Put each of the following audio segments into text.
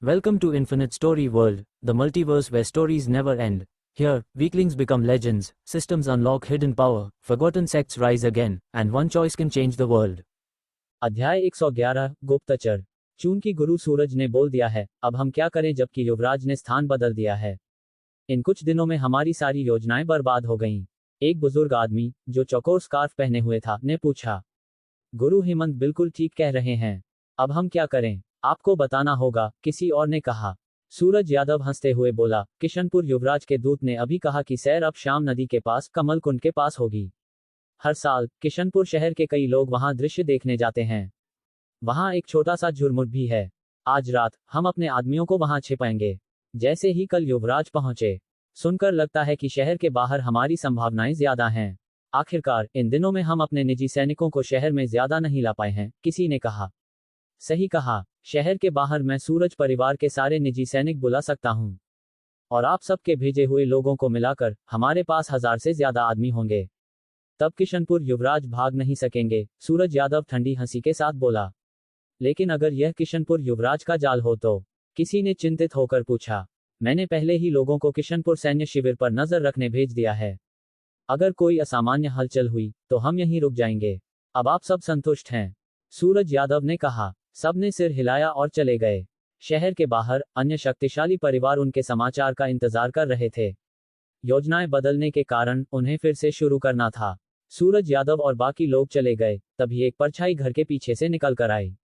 Welcome to Infinite Story World, the multiverse where stories never end. Here, weaklings become legends, systems unlock hidden power, forgotten sects rise again, and one choice can change the world. अध्याय 111 गुप्तचर। चूंकि गुरु सूरज ने बोल दिया है, अब हम क्या करें जबकि युवराज ने स्थान बदल दिया है। इन कुछ दिनों में हमारी सारी योजनाएं बर्बाद हो गईं। एक बुजुर्ग आदमी, जो चौकोर स्कार्फ पहने हुए था, ने पूछा। गुरु हेमंत बिल्कुल ठीक कह रहे हैं। अब हम क्या करें? आपको बताना होगा, किसी और ने कहा। सूरज यादव हंसते हुए बोला, किशनपुर युवराज के दूत ने अभी कहा कि सैर अब शाम नदी के पास कमल कुंड के पास होगी। हर साल किशनपुर शहर के कई लोग वहां दृश्य देखने जाते हैं। वहां एक छोटा सा झुरमुट भी है। आज रात हम अपने आदमियों को वहां छिपाएंगे, जैसे ही कल युवराज पहुंचे। सुनकर लगता है कि शहर के बाहर हमारी संभावनाएं ज्यादा हैं। आखिरकार इन दिनों में हम अपने निजी सैनिकों को शहर में ज्यादा नहीं ला पाए हैं, किसी ने कहा। सही कहा, शहर के बाहर मैं सूरज परिवार के सारे निजी सैनिक बुला सकता हूं, और आप सबके भेजे हुए लोगों को मिलाकर हमारे पास 1000 से ज्यादा आदमी होंगे। तब किशनपुर युवराज भाग नहीं सकेंगे, सूरज यादव ठंडी हंसी के साथ बोला। लेकिन अगर यह किशनपुर युवराज का जाल हो तो? किसी ने चिंतित होकर पूछा। मैंने पहले ही लोगों को किशनपुर सैन्य शिविर पर नजर रखने भेज दिया है। अगर कोई असामान्य हलचल हुई तो हम यहीं रुक जाएंगे। अब आप सब संतुष्ट हैं? सूरज यादव ने कहा। सबने सिर हिलाया और चले गए। शहर के बाहर अन्य शक्तिशाली परिवार उनके समाचार का इंतजार कर रहे थे। योजनाएं बदलने के कारण उन्हें फिर से शुरू करना था। सूरज यादव और बाकी लोग चले गए, तभी एक परछाई घर के पीछे से निकल कर आई।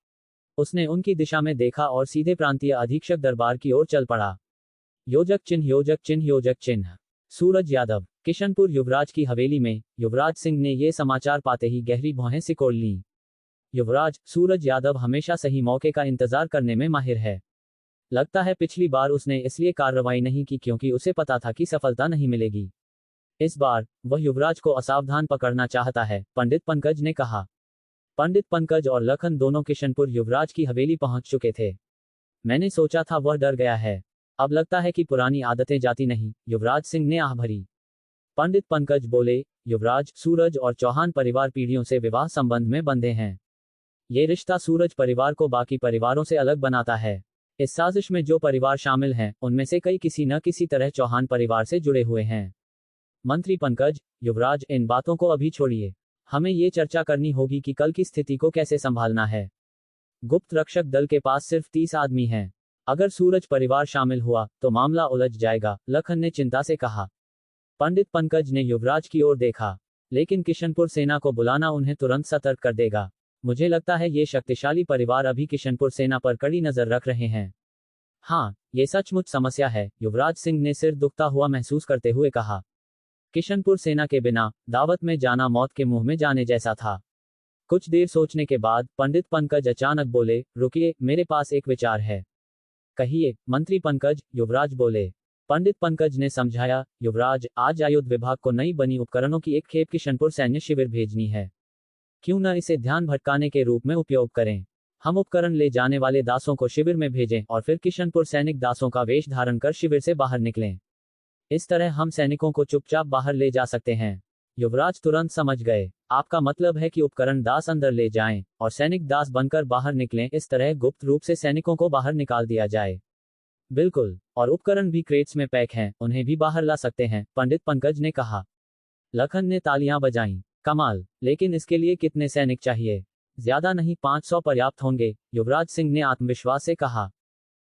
उसने उनकी दिशा में देखा और सीधे प्रांतीय अधीक्षक दरबार की ओर चल पड़ा। योजक चिन्ह, योजक चिन्ह, योजक चिन्ह। सूरज यादव। किशनपुर युवराज की हवेली में युवराज सिंह ने ये समाचार पाते ही गहरी भौहें सिकोड़ लीं। युवराज, सूरज यादव हमेशा सही मौके का इंतजार करने में माहिर है। लगता है पिछली बार उसने इसलिए कार्रवाई नहीं की क्योंकि उसे पता था कि सफलता नहीं मिलेगी। इस बार वह युवराज को असावधान पकड़ना चाहता है, पंडित पंकज ने कहा। पंडित पंकज और लखन दोनों किशनपुर युवराज की हवेली पहुंच चुके थे। मैंने सोचा था वह डर गया है। अब लगता है कि पुरानी आदतें जाती नहीं, युवराज सिंह ने आह भरी। पंडित पंकज बोले, युवराज, सूरज और चौहान परिवार पीढ़ियों से विवाह संबंध में बंधे हैं। ये रिश्ता सूरज परिवार को बाकी परिवारों से अलग बनाता है। इस साजिश में जो परिवार शामिल हैं, उनमें से कई किसी न किसी तरह चौहान परिवार से जुड़े हुए हैं। मंत्री पंकज, युवराज, इन बातों को अभी छोड़िए। हमें ये चर्चा करनी होगी कि कल की स्थिति को कैसे संभालना है। गुप्त रक्षक दल के पास सिर्फ 30 आदमी हैं। अगर सूरज परिवार शामिल हुआ तो मामला उलझ जाएगा, लखन ने चिंता से कहा। पंडित पंकज ने युवराज की ओर देखा। लेकिन किशनपुर सेना को बुलाना उन्हें तुरंत सतर्क कर देगा। मुझे लगता है ये शक्तिशाली परिवार अभी किशनपुर सेना पर कड़ी नजर रख रहे हैं। हाँ, ये सचमुच समस्या है, युवराज सिंह ने सिर दुखता हुआ महसूस करते हुए कहा। किशनपुर सेना के बिना दावत में जाना मौत के मुंह में जाने जैसा था। कुछ देर सोचने के बाद पंडित पंकज अचानक बोले, रुकिए, मेरे पास एक विचार है। कहिए, मंत्री पंकज, युवराज बोले। पंडित पंकज ने समझाया, युवराज, आज आयुध विभाग को नई बनी उपकरणों की एक खेप किशनपुर सैन्य शिविर भेजनी है। क्यों न इसे ध्यान भटकाने के रूप में उपयोग करें। हम उपकरण ले जाने वाले दासों को शिविर में भेजें और फिर किशनपुर सैनिक दासों का वेश धारण कर शिविर से बाहर निकलें। इस तरह हम सैनिकों को चुपचाप बाहर ले जा सकते हैं। युवराज तुरंत समझ गए। आपका मतलब है कि उपकरण दास अंदर ले जाएं और सैनिक दास बनकर बाहर निकलें, इस तरह गुप्त रूप से सैनिकों को बाहर निकाल दिया जाए। बिल्कुल, और उपकरण भी क्रेट्स में पैक हैं, उन्हें भी बाहर ला सकते हैं, पंडित पंकज ने कहा। लखन ने तालियां बजाईं। कमाल, लेकिन इसके लिए कितने सैनिक चाहिए? ज्यादा नहीं, 500 पर्याप्त होंगे, युवराज सिंह ने आत्मविश्वास से कहा।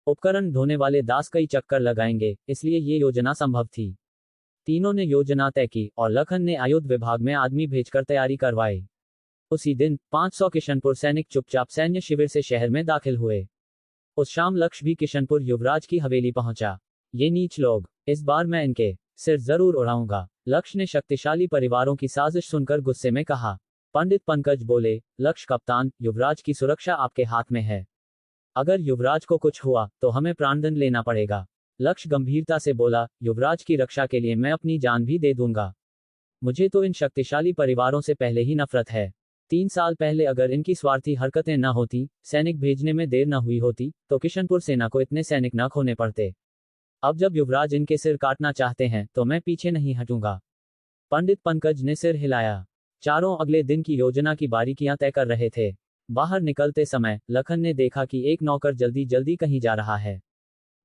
उपकरण ढोने वाले दास कई चक्कर लगाएंगे, इसलिए ये योजना संभव थी। तीनों ने योजना तय की और लखन ने आयुध विभाग में आदमी भेजकर तैयारी करवाई। उसी दिन 500 किशनपुर सैनिक चुपचाप सैन्य शिविर से शहर में दाखिल हुए। उस शाम लक्ष्य भी किशनपुर युवराज की हवेली पहुंचा। ये नीच लोग, इस बार मैं इनके सिर जरूर उड़ाऊंगा, लक्ष्य ने शक्तिशाली परिवारों की साजिश सुनकर गुस्से में कहा। पंडित पंकज बोले, लक्ष्य कप्तान, युवराज की सुरक्षा आपके हाथ में है। अगर युवराज को कुछ हुआ तो हमें प्राणदंड लेना पड़ेगा। लक्ष्य गंभीरता से बोला, युवराज की रक्षा के लिए मैं अपनी जान भी दे दूंगा। मुझे तो इन शक्तिशाली परिवारों से पहले ही नफरत है। 3 साल पहले अगर इनकी स्वार्थी हरकतें न होती, सैनिक भेजने में देर न हुई होती, तो किशनपुर सेना को इतने सैनिक न खोने पड़ते। अब जब युवराज इनके सिर काटना चाहते हैं तो मैं पीछे नहीं हटूंगा। पंडित पंकज ने सिर हिलाया। चारों अगले दिन की योजना की बारीकियां तय कर रहे थे। बाहर निकलते समय लखन ने देखा कि एक नौकर जल्दी जल्दी कहीं जा रहा है।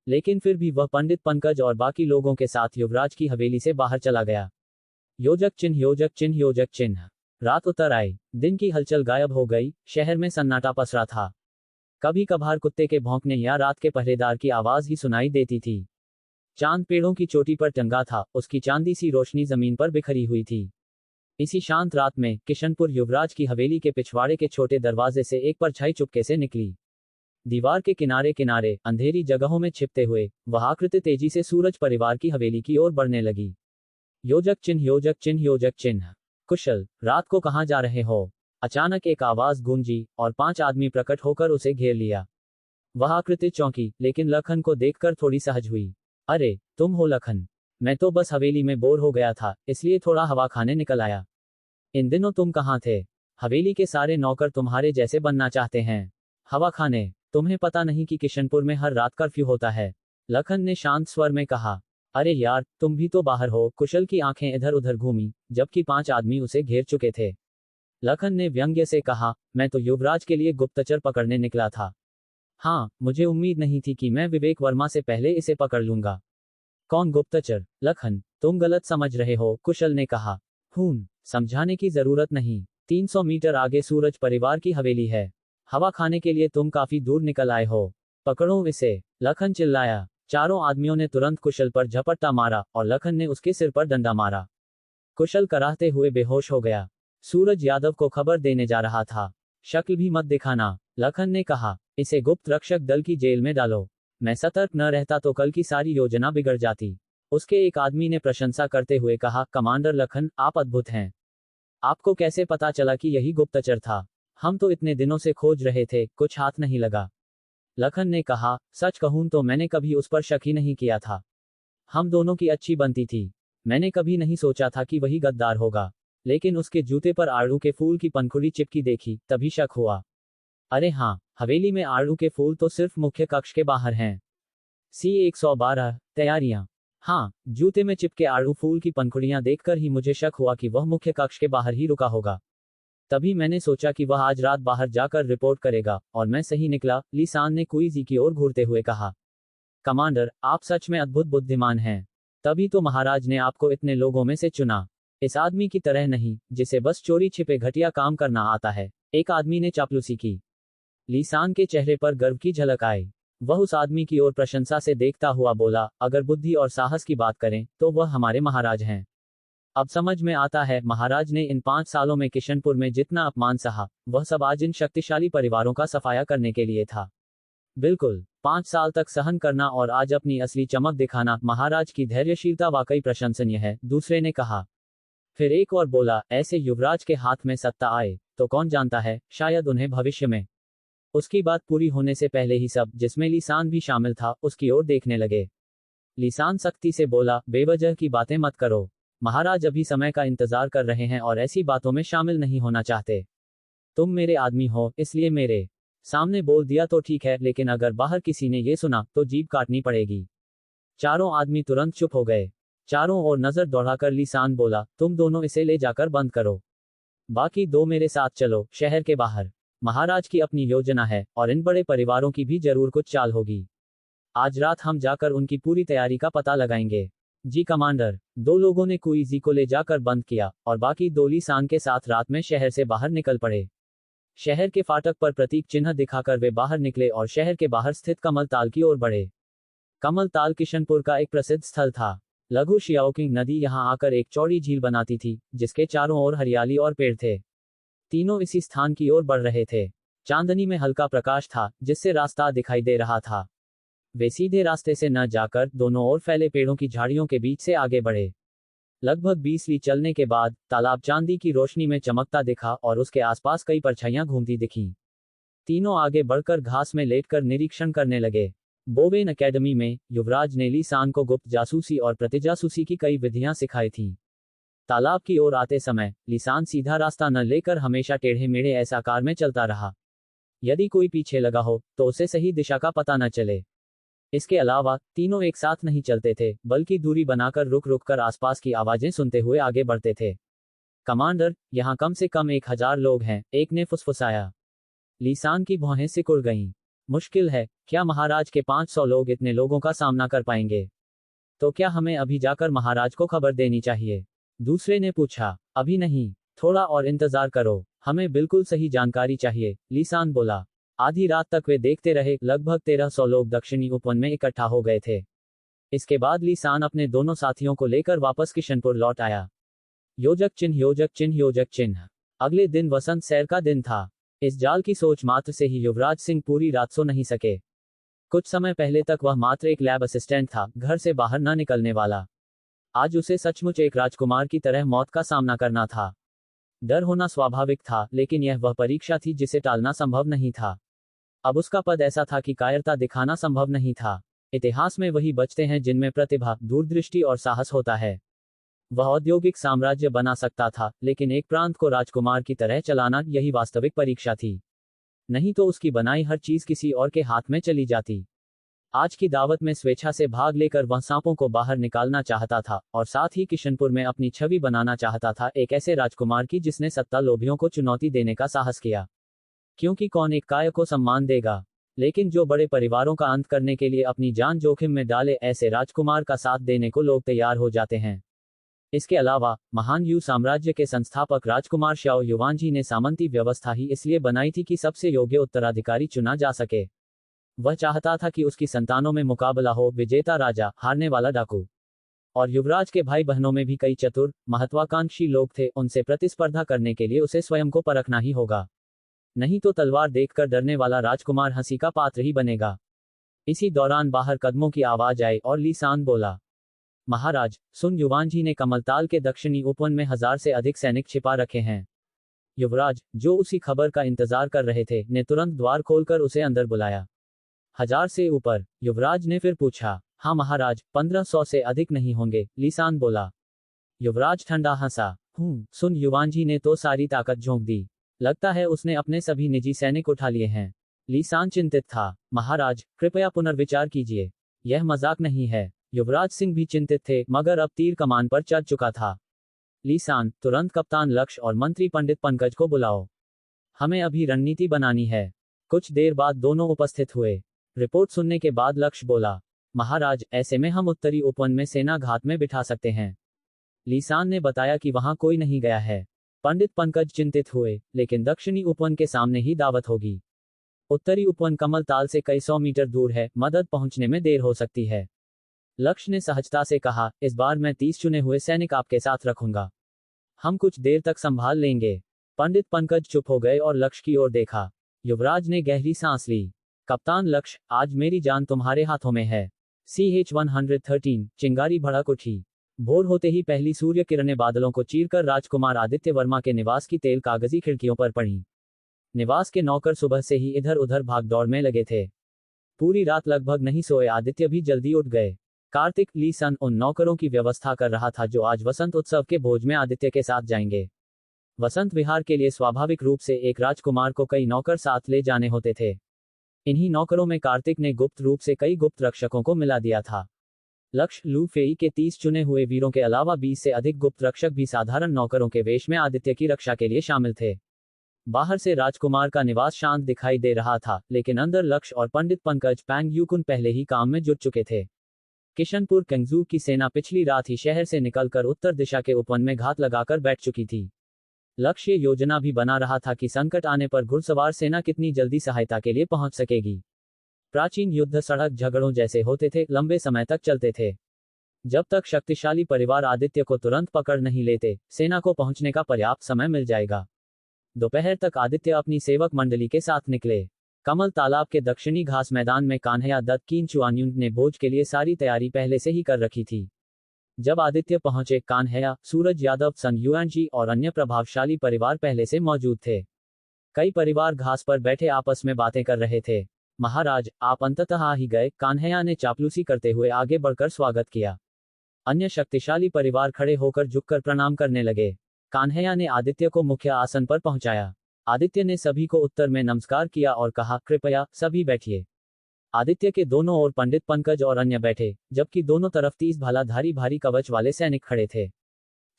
लेकिन फिर भी वह पंडित पंकज और बाकी लोगों के साथ युवराज की हवेली से बाहर चला गया। योजक चिन्ह, योजक चिन्ह, योजक चिन्ह। रात उतर आई, दिन की हलचल गायब हो गई, शहर में सन्नाटा पसरा था। कभी कभार कुत्ते के भौंकने या रात के पहरेदार की आवाज ही सुनाई देती थी। चांद पेड़ों की चोटी पर टंगा था, उसकी चांदी सी रोशनी जमीन पर बिखरी हुई थी। इसी शांत रात में किशनपुर युवराज की हवेली के पिछवाड़े के छोटे दरवाजे से एक परछाई चुपके से निकली। दीवार के किनारे किनारे अंधेरी जगहों में छिपते हुए वह आकृति तेजी से सूरज परिवार की हवेली की ओर बढ़ने लगी। योजक चिन्ह, योजक चिन्ह, योजक चिन्ह। कुशल, रात को कहाँ जा रहे हो? अचानक एक आवाज गूंजी और 5 आदमी प्रकट होकर उसे घेर लिया। वह आकृति चौंकी, लेकिन लखन को देखकर थोड़ी सहज हुई। अरे, तुम हो लखन? मैं तो बस हवेली में बोर हो गया था, इसलिए थोड़ा हवा खाने निकल आया। इन दिनों तुम कहाँ थे? हवेली के सारे नौकर तुम्हारे जैसे बनना चाहते हैं। हवा खाने? तुम्हें पता नहीं कि किशनपुर में हर रात कर्फ्यू होता है? लखन ने शांत स्वर में कहा। अरे यार, तुम भी तो बाहर हो। कुशल की आंखें इधर उधर घूमी, जबकि 5 आदमी उसे घेर चुके थे। लखन ने व्यंग्य से कहा, मैं तो युवराज के लिए गुप्तचर पकड़ने निकला था। हाँ, मुझे उम्मीद नहीं थी कि मैं विवेक वर्मा से पहले इसे पकड़ लूंगा। कौन गुप्तचर? लखन, तुम गलत समझ रहे हो, कुशल ने कहा। समझाने की जरूरत नहीं। 300 मीटर आगे सूरज परिवार की हवेली है। हवा खाने के लिए तुम काफी दूर निकल आए हो। पकड़ो इसे, लखन चिल्लाया। चारों आदमियों ने तुरंत कुशल पर झपट्टा मारा और लखन ने उसके सिर पर डंडा मारा। कुशल कराहते हुए बेहोश हो गया। सूरज यादव को खबर देने जा रहा था। शक्ल भी मत दिखाना, लखन ने कहा। इसे गुप्त रक्षक दल की जेल में डालो। मैं सतर्क न रहता तो कल की सारी योजना बिगड़ जाती। उसके एक आदमी ने प्रशंसा करते हुए कहा, कमांडर लखन, आप अद्भुत हैं। आपको कैसे पता चला कि यही गुप्तचर था? हम तो इतने दिनों से खोज रहे थे, कुछ हाथ नहीं लगा। लखन ने कहा, सच कहूं तो मैंने कभी उस पर शक ही नहीं किया था। हम दोनों की अच्छी बनती थी। मैंने कभी नहीं सोचा था कि वही गद्दार होगा, लेकिन उसके जूते पर आड़ू के फूल की पंखुड़ी चिपकी देखी, तभी शक हुआ। अरे हाँ, हवेली में आड़ू के फूल तो सिर्फ मुख्य कक्ष के बाहर हैं। C-112 तैयारियां। हाँ, जूते में चिपके आड़ू फूल की पंखुड़ियां देखकर ही मुझे शक हुआ कि वह मुख्य कक्ष के बाहर ही रुका होगा। तभी मैंने सोचा कि वह आज रात बाहर जाकर रिपोर्ट करेगा, और मैं सही निकला, लीसान ने कुईजी की ओर घूरते हुए कहा। कमांडर, आप सच में अद्भुत बुद्धिमान हैं। तभी तो महाराज ने आपको इतने लोगों में से चुना। इस आदमी की तरह नहीं, जिसे बस चोरी छिपे घटिया काम करना आता है। एक आदमी ने चापलूसी की। लीसान के चेहरे पर गर्व की झलक आई। वह उस आदमी की ओर प्रशंसा से देखता हुआ बोला, अगर बुद्धि और साहस की बात करें तो वह हमारे महाराज हैं। अब समझ में आता है, महाराज ने इन 5 सालों में किशनपुर में जितना अपमान सहा, वह सब आज इन शक्तिशाली परिवारों का सफाया करने के लिए था। बिल्कुल, 5 साल तक सहन करना और आज अपनी असली चमक दिखाना, महाराज की धैर्यशीलता वाकई प्रशंसनीय है, दूसरे ने कहा। फिर एक और बोला, ऐसे युवराज के हाथ में सत्ता आए तो कौन जानता है, शायद उन्हें भविष्य में। उसकी बात पूरी होने से पहले ही सब, जिसमें लीसान भी शामिल था, उसकी ओर देखने लगे। लीसान सख्ती से बोला, बेवजह की बातें मत करो। महाराज अभी समय का इंतजार कर रहे हैं और ऐसी बातों में शामिल नहीं होना चाहते। तुम मेरे आदमी हो, इसलिए मेरे सामने बोल दिया तो ठीक है, लेकिन अगर बाहर किसी ने ये सुना तो जीभ काटनी पड़ेगी। चारों आदमी तुरंत चुप हो गए। चारों ओर नजर दौड़ाकर लीसान बोला, तुम दोनों इसे ले जाकर बंद करो। बाकी 2 मेरे साथ चलो, शहर के बाहर। महाराज की अपनी योजना है, और इन बड़े परिवारों की भी जरूर कुछ चाल होगी। आज रात हम जाकर उनकी पूरी तैयारी का पता लगाएंगे। जी कमांडर। 2 लोगों ने कुईजी को ले जाकर बंद किया, और बाकी 2 लीसान के साथ रात में शहर से बाहर निकल पड़े। शहर के फाटक पर प्रतीक चिन्ह दिखाकर वे बाहर निकले और शहर के बाहर स्थित कमल ताल की ओर बढ़े। कमल ताल किशनपुर का एक प्रसिद्ध स्थल था। लघु शियाओकिंग नदी यहां आकर एक चौड़ी झील बनाती थी, जिसके चारों ओर हरियाली और पेड़ थे। तीनों इसी स्थान की ओर बढ़ रहे थे। चांदनी में हल्का प्रकाश था, जिससे रास्ता दिखाई दे रहा था। वे सीधे रास्ते से न जाकर दोनों ओर फैले पेड़ों की झाड़ियों के बीच से आगे बढ़े। लगभग 20 ली चलने के बाद तालाब चांदी की रोशनी में चमकता दिखा और उसके आसपास कई परछाइयां घूमती दिखीं। तीनों आगे बढ़कर घास में लेटकर निरीक्षण करने लगे। बोवेन अकेडमी में युवराज ने लीसान को गुप्त जासूसी और प्रतिजासूसी की कई विधियां सिखाई थीं। तालाब की ओर आते समय लीसान सीधा रास्ता न लेकर हमेशा टेढ़े मेढ़े ऐसे आकार में चलता रहा। यदि कोई पीछे लगा हो तो उसे सही दिशा का पता न चले। इसके अलावा तीनों एक साथ नहीं चलते थे, बल्कि दूरी बनाकर रुक रुक कर आसपास की आवाजें सुनते हुए आगे बढ़ते थे। कमांडर, यहाँ कम से कम 1000 लोग हैं, एक ने फुसफुसाया। लीसान की भौहें सिकुड़ गईं। मुश्किल है, क्या महाराज के 500 लोग इतने लोगों का सामना कर पाएंगे? तो क्या हमें अभी जाकर महाराज को खबर देनी चाहिए? दूसरे ने पूछा। अभी नहीं, थोड़ा और इंतजार करो, हमें बिल्कुल सही जानकारी चाहिए, लीसान बोला। आधी रात तक वे देखते रहे, लगभग 1300 लोग दक्षिणी उपवन में इकट्ठा हो गए थे। इसके बाद लीसान अपने दोनों साथियों को लेकर वापस किशनपुर लौट आया। योजक चिन्ह, योजक चिन्ह, योजक चिन्ह। अगले दिन वसंत सैर का दिन था। इस जाल की सोच मात्र से ही युवराज सिंह पूरी रात सो नहीं सके। कुछ समय पहले तक वह मात्र एक लैब असिस्टेंट था, घर से बाहर न निकलने वाला। आज उसे सचमुच एक राजकुमार की तरह मौत का सामना करना था। डर होना स्वाभाविक था, लेकिन यह वह परीक्षा थी जिसे टालना संभव नहीं था। अब उसका पद ऐसा था कि कायरता दिखाना संभव नहीं था। इतिहास में वही बचते हैं जिनमें प्रतिभा, दूरदृष्टि और साहस होता है। वह औद्योगिक साम्राज्य बना सकता था, लेकिन एक प्रांत को राजकुमार की तरह चलाना, यही वास्तविक परीक्षा थी। नहीं तो उसकी बनाई हर चीज किसी और के हाथ में चली जाती। आज की दावत में स्वेच्छा से भाग लेकर वह सांपों को बाहर निकालना चाहता था, और साथ ही किशनपुर में अपनी छवि बनाना चाहता था, एक ऐसे राजकुमार की जिसने सत्ता लोभियों को चुनौती देने का साहस किया। क्योंकि कौन एक काय को सम्मान देगा? लेकिन जो बड़े परिवारों का अंत करने के लिए अपनी जान जोखिम में डाले, ऐसे राजकुमार का साथ देने को लोग तैयार हो जाते हैं। इसके अलावा महान यू साम्राज्य के संस्थापक राजकुमार श्याओ युवानजी ने सामंती व्यवस्था ही इसलिए बनाई थी कि सबसे योग्य उत्तराधिकारी चुना जा सके। वह चाहता था कि उसकी संतानों में मुकाबला हो, विजेता राजा, हारने वाला डाकू। और युवराज के भाई बहनों में भी कई चतुर, महत्वाकांक्षी लोग थे, उनसे प्रतिस्पर्धा करने के लिए उसे स्वयं को परखना ही होगा। नहीं तो तलवार देखकर डरने वाला राजकुमार हंसी का पात्र ही बनेगा। इसी दौरान बाहर कदमों की आवाज आई और लीसान बोला। महाराज, सुन, युवानजी ने कमलताल के दक्षिणी उपवन में 1000 से अधिक सैनिक छिपा रखे हैं। युवराज, जो उसी खबर का इंतजार कर रहे थे, ने तुरंत द्वार खोलकर उसे अंदर बुलाया। 1000 से ऊपर? युवराज ने फिर पूछा। हाँ महाराज, 1500 से अधिक नहीं होंगे, लीसान बोला। युवराज ठंडा हंसा। सुन, युवानजी ने तो सारी ताकत झोंक दी। लगता है उसने अपने सभी निजी सैनिक उठा लिए हैं। लीसान चिंतित था। महाराज, कृपया पुनर्विचार कीजिए, यह मजाक नहीं है। युवराज सिंह भी चिंतित थे, मगर अब तीर कमान पर चढ़ चुका था। लीसान, तुरंत कप्तान लक्ष्य और मंत्री पंडित पंकज को बुलाओ, हमें अभी रणनीति बनानी है। कुछ देर बाद दोनों उपस्थित हुए। रिपोर्ट सुनने के बाद लक्ष्य बोला। महाराज, ऐसे में हम उत्तरी उपवन में सेना घात में बिठा सकते हैं। लीसान ने बताया कि वहां कोई नहीं गया है। पंडित पंकज चिंतित हुए, लेकिन दक्षिणी उपवन के सामने ही दावत होगी। उत्तरी उपवन कमलताल से कई 100 मीटर दूर है, मदद पहुंचने में देर हो सकती है। लक्ष्य ने सहजता से कहा, इस बार मैं 30 चुने हुए सैनिक आपके साथ रखूंगा। हम कुछ देर तक संभाल लेंगे। पंडित पंकज चुप हो गए और लक्ष्य की ओर देखा। युवराज ने गहरी सांस ली। कप्तान लक्ष्य, आज मेरी जान तुम्हारे हाथों में है। CH-113 चिंगारी भड़क उठी। भोर होते ही पहली सूर्य किरणें बादलों को चीरकर राजकुमार आदित्य वर्मा के निवास की तेल कागजी खिड़कियों पर पड़ी। निवास के नौकर सुबह से ही इधर उधर भाग दौड़ में लगे थे। पूरी रात लगभग नहीं सोए आदित्य भी जल्दी उठ गए। कार्तिक, लीसन उन नौकरों की व्यवस्था कर रहा था जो आज वसंत उत्सव के भोज में आदित्य के साथ जाएंगे। वसंत विहार के लिए स्वाभाविक रूप से एक राजकुमार को कई नौकर साथ ले जाने होते थे। इन्हीं नौकरों में कार्तिक ने गुप्त रूप से कई गुप्त रक्षकों को मिला दिया था। लक्ष्य, लू फेई के 30 चुने हुए वीरों के अलावा 20 से अधिक गुप्त रक्षक भी साधारण नौकरों के वेश में आदित्य की रक्षा के लिए शामिल थे। बाहर से राजकुमार का निवास शांत दिखाई दे रहा था, लेकिन अंदर लक्ष्य और पंडित पंकज पैंग यूकुन पहले ही काम में जुट चुके थे। किशनपुर केंगजू की सेना पिछली रात ही शहर से निकलकर उत्तर दिशा के उपवन में घात लगाकर बैठ चुकी थी। लक्ष्य योजना भी बना रहा था कि संकट आने पर घुड़सवार सेना कितनी जल्दी सहायता के लिए पहुंच सकेगी। प्राचीन युद्ध सड़क झगड़ों जैसे होते थे, लंबे समय तक चलते थे। जब तक शक्तिशाली परिवार आदित्य को तुरंत पकड़ नहीं लेते, सेना को पहुंचने का पर्याप्त समय मिल जाएगा। दोपहर तक आदित्य अपनी सेवक मंडली के साथ निकले। कमल तालाब के दक्षिणी घास मैदान में कान्हैया दत्त कीनचुआन्युन ने भोज के लिए सारी तैयारी पहले से ही कर रखी थी। जब आदित्य पहुंचे, कान्हैया, सूरज यादव, सन युआनजी और अन्य प्रभावशाली परिवार पहले से मौजूद थे। कई परिवार घास पर बैठे आपस में बातें कर रहे थे। महाराज, आप अंततः आ ही गए, कान्हैया ने चापलूसी करते हुए आगे बढ़कर स्वागत किया। अन्य शक्तिशाली परिवार खड़े होकर झुककर प्रणाम करने लगे। कान्हैया ने आदित्य को मुख्य आसन पर पहुंचाया। आदित्य ने सभी को उत्तर में नमस्कार किया और कहा, कृपया सभी बैठिए। आदित्य के दोनों ओर पंडित पंकज और अन्य बैठे, जबकि दोनों तरफ 30 भालाधारी भारी कवच वाले सैनिक खड़े थे।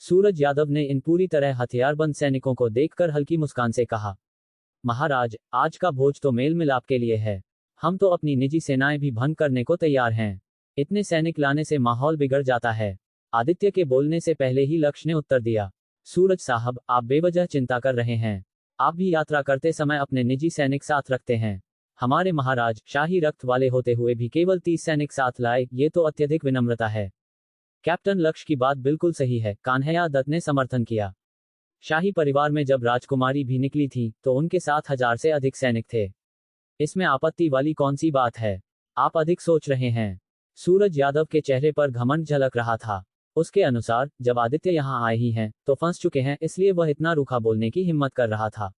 सूरज यादव ने इन पूरी तरह हथियारबंद सैनिकों को देखकर हल्की मुस्कान से कहा, महाराज, आज का भोज तो मेल मिलाप के लिए है। हम तो अपनी निजी सेनाएं भी भंग करने को तैयार हैं। इतने सैनिक लाने से माहौल बिगड़ जाता है। आदित्य के बोलने से पहले ही लक्ष्य ने उत्तर दिया। सूरज साहब, आप बेवजह चिंता कर रहे हैं। आप भी यात्रा करते समय अपने निजी सैनिक साथ रखते हैं। हमारे महाराज शाही रक्त वाले होते हुए भी केवल 30 सैनिक साथ लाए, ये तो अत्यधिक विनम्रता है। कैप्टन लक्ष्य की बात बिल्कुल सही है, कान्हैया दत्त ने समर्थन किया। शाही परिवार में जब राजकुमारी भी निकली थी तो उनके साथ 1000 से अधिक सैनिक थे। इसमें आपत्ति वाली कौन सी बात है? आप अधिक सोच रहे हैं। सूरज यादव के चेहरे पर घमंड झलक रहा था। उसके अनुसार जब आदित्य यहाँ आए ही हैं तो फंस चुके हैं, इसलिए वह इतना रूखा बोलने की हिम्मत कर रहा था।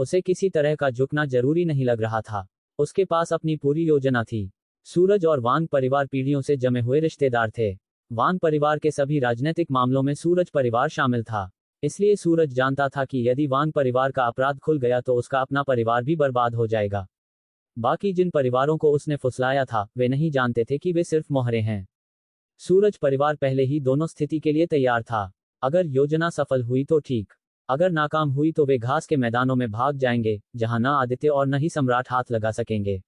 उसे किसी तरह का झुकना जरूरी नहीं लग रहा था। उसके पास अपनी पूरी योजना थी। सूरज और वांग परिवार पीढ़ियों से जमे हुए रिश्तेदार थे। वांग परिवार के सभी राजनीतिक मामलों में सूरज परिवार शामिल था। इसलिए सूरज जानता था कि यदि वांग परिवार का अपराध खुल गया तो उसका अपना परिवार भी बर्बाद हो जाएगा। बाकी जिन परिवारों को उसने फुसलाया था वे नहीं जानते थे कि वे सिर्फ मोहरे हैं। सूरज परिवार पहले ही दोनों स्थिति के लिए तैयार था। अगर योजना सफल हुई तो ठीक, अगर नाकाम हुई तो वे घास के मैदानों में भाग जाएंगे, जहां न आदित्य और न ही सम्राट हाथ लगा सकेंगे।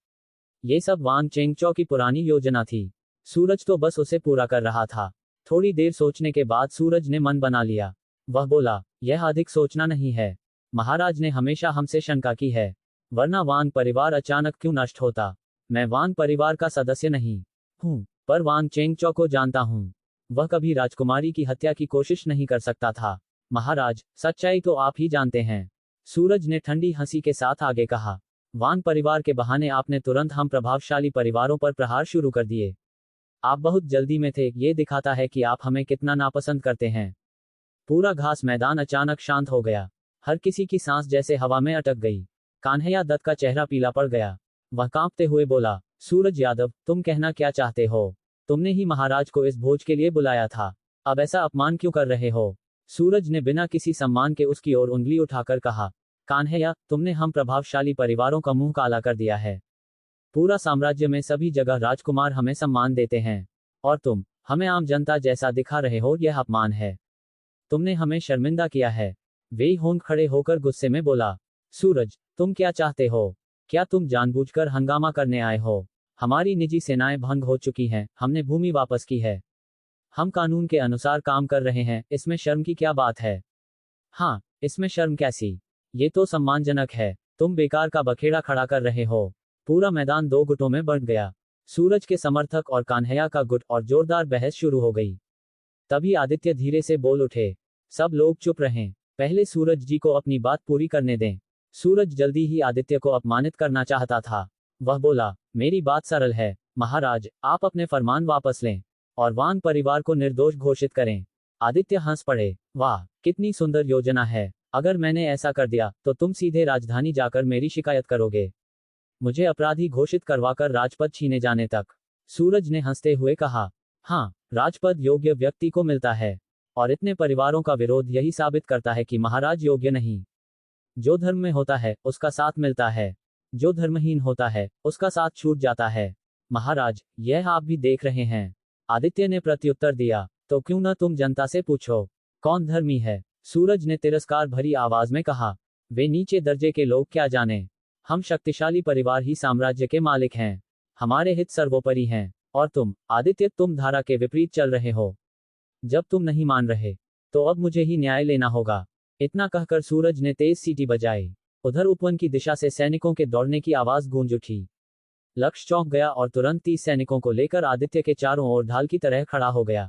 ये सब वांग चेंगचौ की पुरानी योजना थी। सूरज तो बस उसे पूरा कर रहा था। थोड़ी देर सोचने के बाद सूरज ने मन बना लिया। वह बोला, यह अधिक सोचना नहीं है। महाराज ने हमेशा हमसे शंका की है, वरना वांग परिवार अचानक क्यों नष्ट होता। मैं वांग परिवार का सदस्य नहीं हूं, पर वांग चेंगचौ को जानता हूं। वह कभी राजकुमारी की हत्या की कोशिश नहीं कर सकता था। महाराज, सच्चाई तो आप ही जानते हैं। सूरज ने ठंडी हंसी के साथ आगे कहा, वांग परिवार के बहाने आपने तुरंत हम प्रभावशाली परिवारों पर प्रहार शुरू कर दिए। आप बहुत जल्दी में थे, ये दिखाता है कि आप हमें कितना नापसंद करते हैं। पूरा घास मैदान अचानक शांत हो गया। हर किसी की सांस जैसे हवा में अटक गई। कान्हैया दत्त का चेहरा पीला पड़ गया। वह कांपते हुए बोला, सूरज यादव, तुम कहना क्या चाहते हो? तुमने ही महाराज को इस भोज के लिए बुलाया था, अब ऐसा अपमान क्यों कर रहे हो? सूरज ने बिना किसी सम्मान के उसकी ओर उंगली उठाकर कहा, कान्हैया, तुमने हम प्रभावशाली परिवारों का मुंह काला कर दिया है। पूरा साम्राज्य में सभी जगह राजकुमार हमें सम्मान देते हैं, और तुम हमें आम जनता जैसा दिखा रहे हो, यह अपमान है। तुमने हमें शर्मिंदा किया है। वेई होंग खड़े होकर गुस्से में बोला, सूरज, तुम क्या चाहते हो? क्या तुम जानबूझकर हंगामा करने आए हो? हमारी निजी सेनाएं भंग हो चुकी हैं, हमने भूमि वापस की है। हम कानून के अनुसार काम कर रहे हैं, इसमें शर्म की क्या बात है? हाँ, इसमें शर्म कैसी? ये तो सम्मानजनक है। तुम बेकार का बखेड़ा खड़ा कर रहे हो। पूरा मैदान दो गुटों में बंट गया। सूरज के समर्थक और कान्हैया का गुट, और जोरदार बहस शुरू हो गई। तभी आदित्य धीरे से बोल उठे, सब लोग चुप रहें, पहले सूरज जी को अपनी बात पूरी करने दें। सूरज जल्दी ही आदित्य को अपमानित करना चाहता था। वह बोला, मेरी बात सरल है, महाराज, आप अपने फरमान वापस लें और वांग परिवार को निर्दोष घोषित करें। आदित्य हंस पड़े, वाह, कितनी सुंदर योजना है। अगर मैंने ऐसा कर दिया तो तुम सीधे राजधानी जाकर मेरी शिकायत करोगे, मुझे अपराधी घोषित करवाकर राजपद छीने जाने तक। सूरज ने हंसते हुए कहा, हाँ, राजपद योग्य व्यक्ति को मिलता है, और इतने परिवारों का विरोध यही साबित करता है कि महाराज योग्य नहीं। जो धर्म में होता है उसका साथ मिलता है, जो धर्महीन होता है उसका साथ छूट जाता है। महाराज, यह आप भी देख रहे हैं। आदित्य ने प्रत्युत्तर दिया, तो क्यों न तुम जनता से पूछो, कौन धर्मी है? सूरज ने तिरस्कार भरी आवाज में कहा, वे नीचे दर्जे के लोग क्या जाने। हम शक्तिशाली परिवार ही साम्राज्य के मालिक हैं, हमारे हित सर्वोपरि हैं, और तुम आदित्य, तुम धारा के विपरीत चल रहे हो। जब तुम नहीं मान रहे तो अब मुझे ही न्याय लेना होगा। इतना कहकर सूरज ने तेज सीटी बजाई। उधर उपवन की दिशा से सैनिकों के दौड़ने की आवाज गूंज उठी। लक्ष्य चौंक गया और तुरंत 30 सैनिकों को लेकर आदित्य के चारों ओर ढाल की तरह खड़ा हो गया।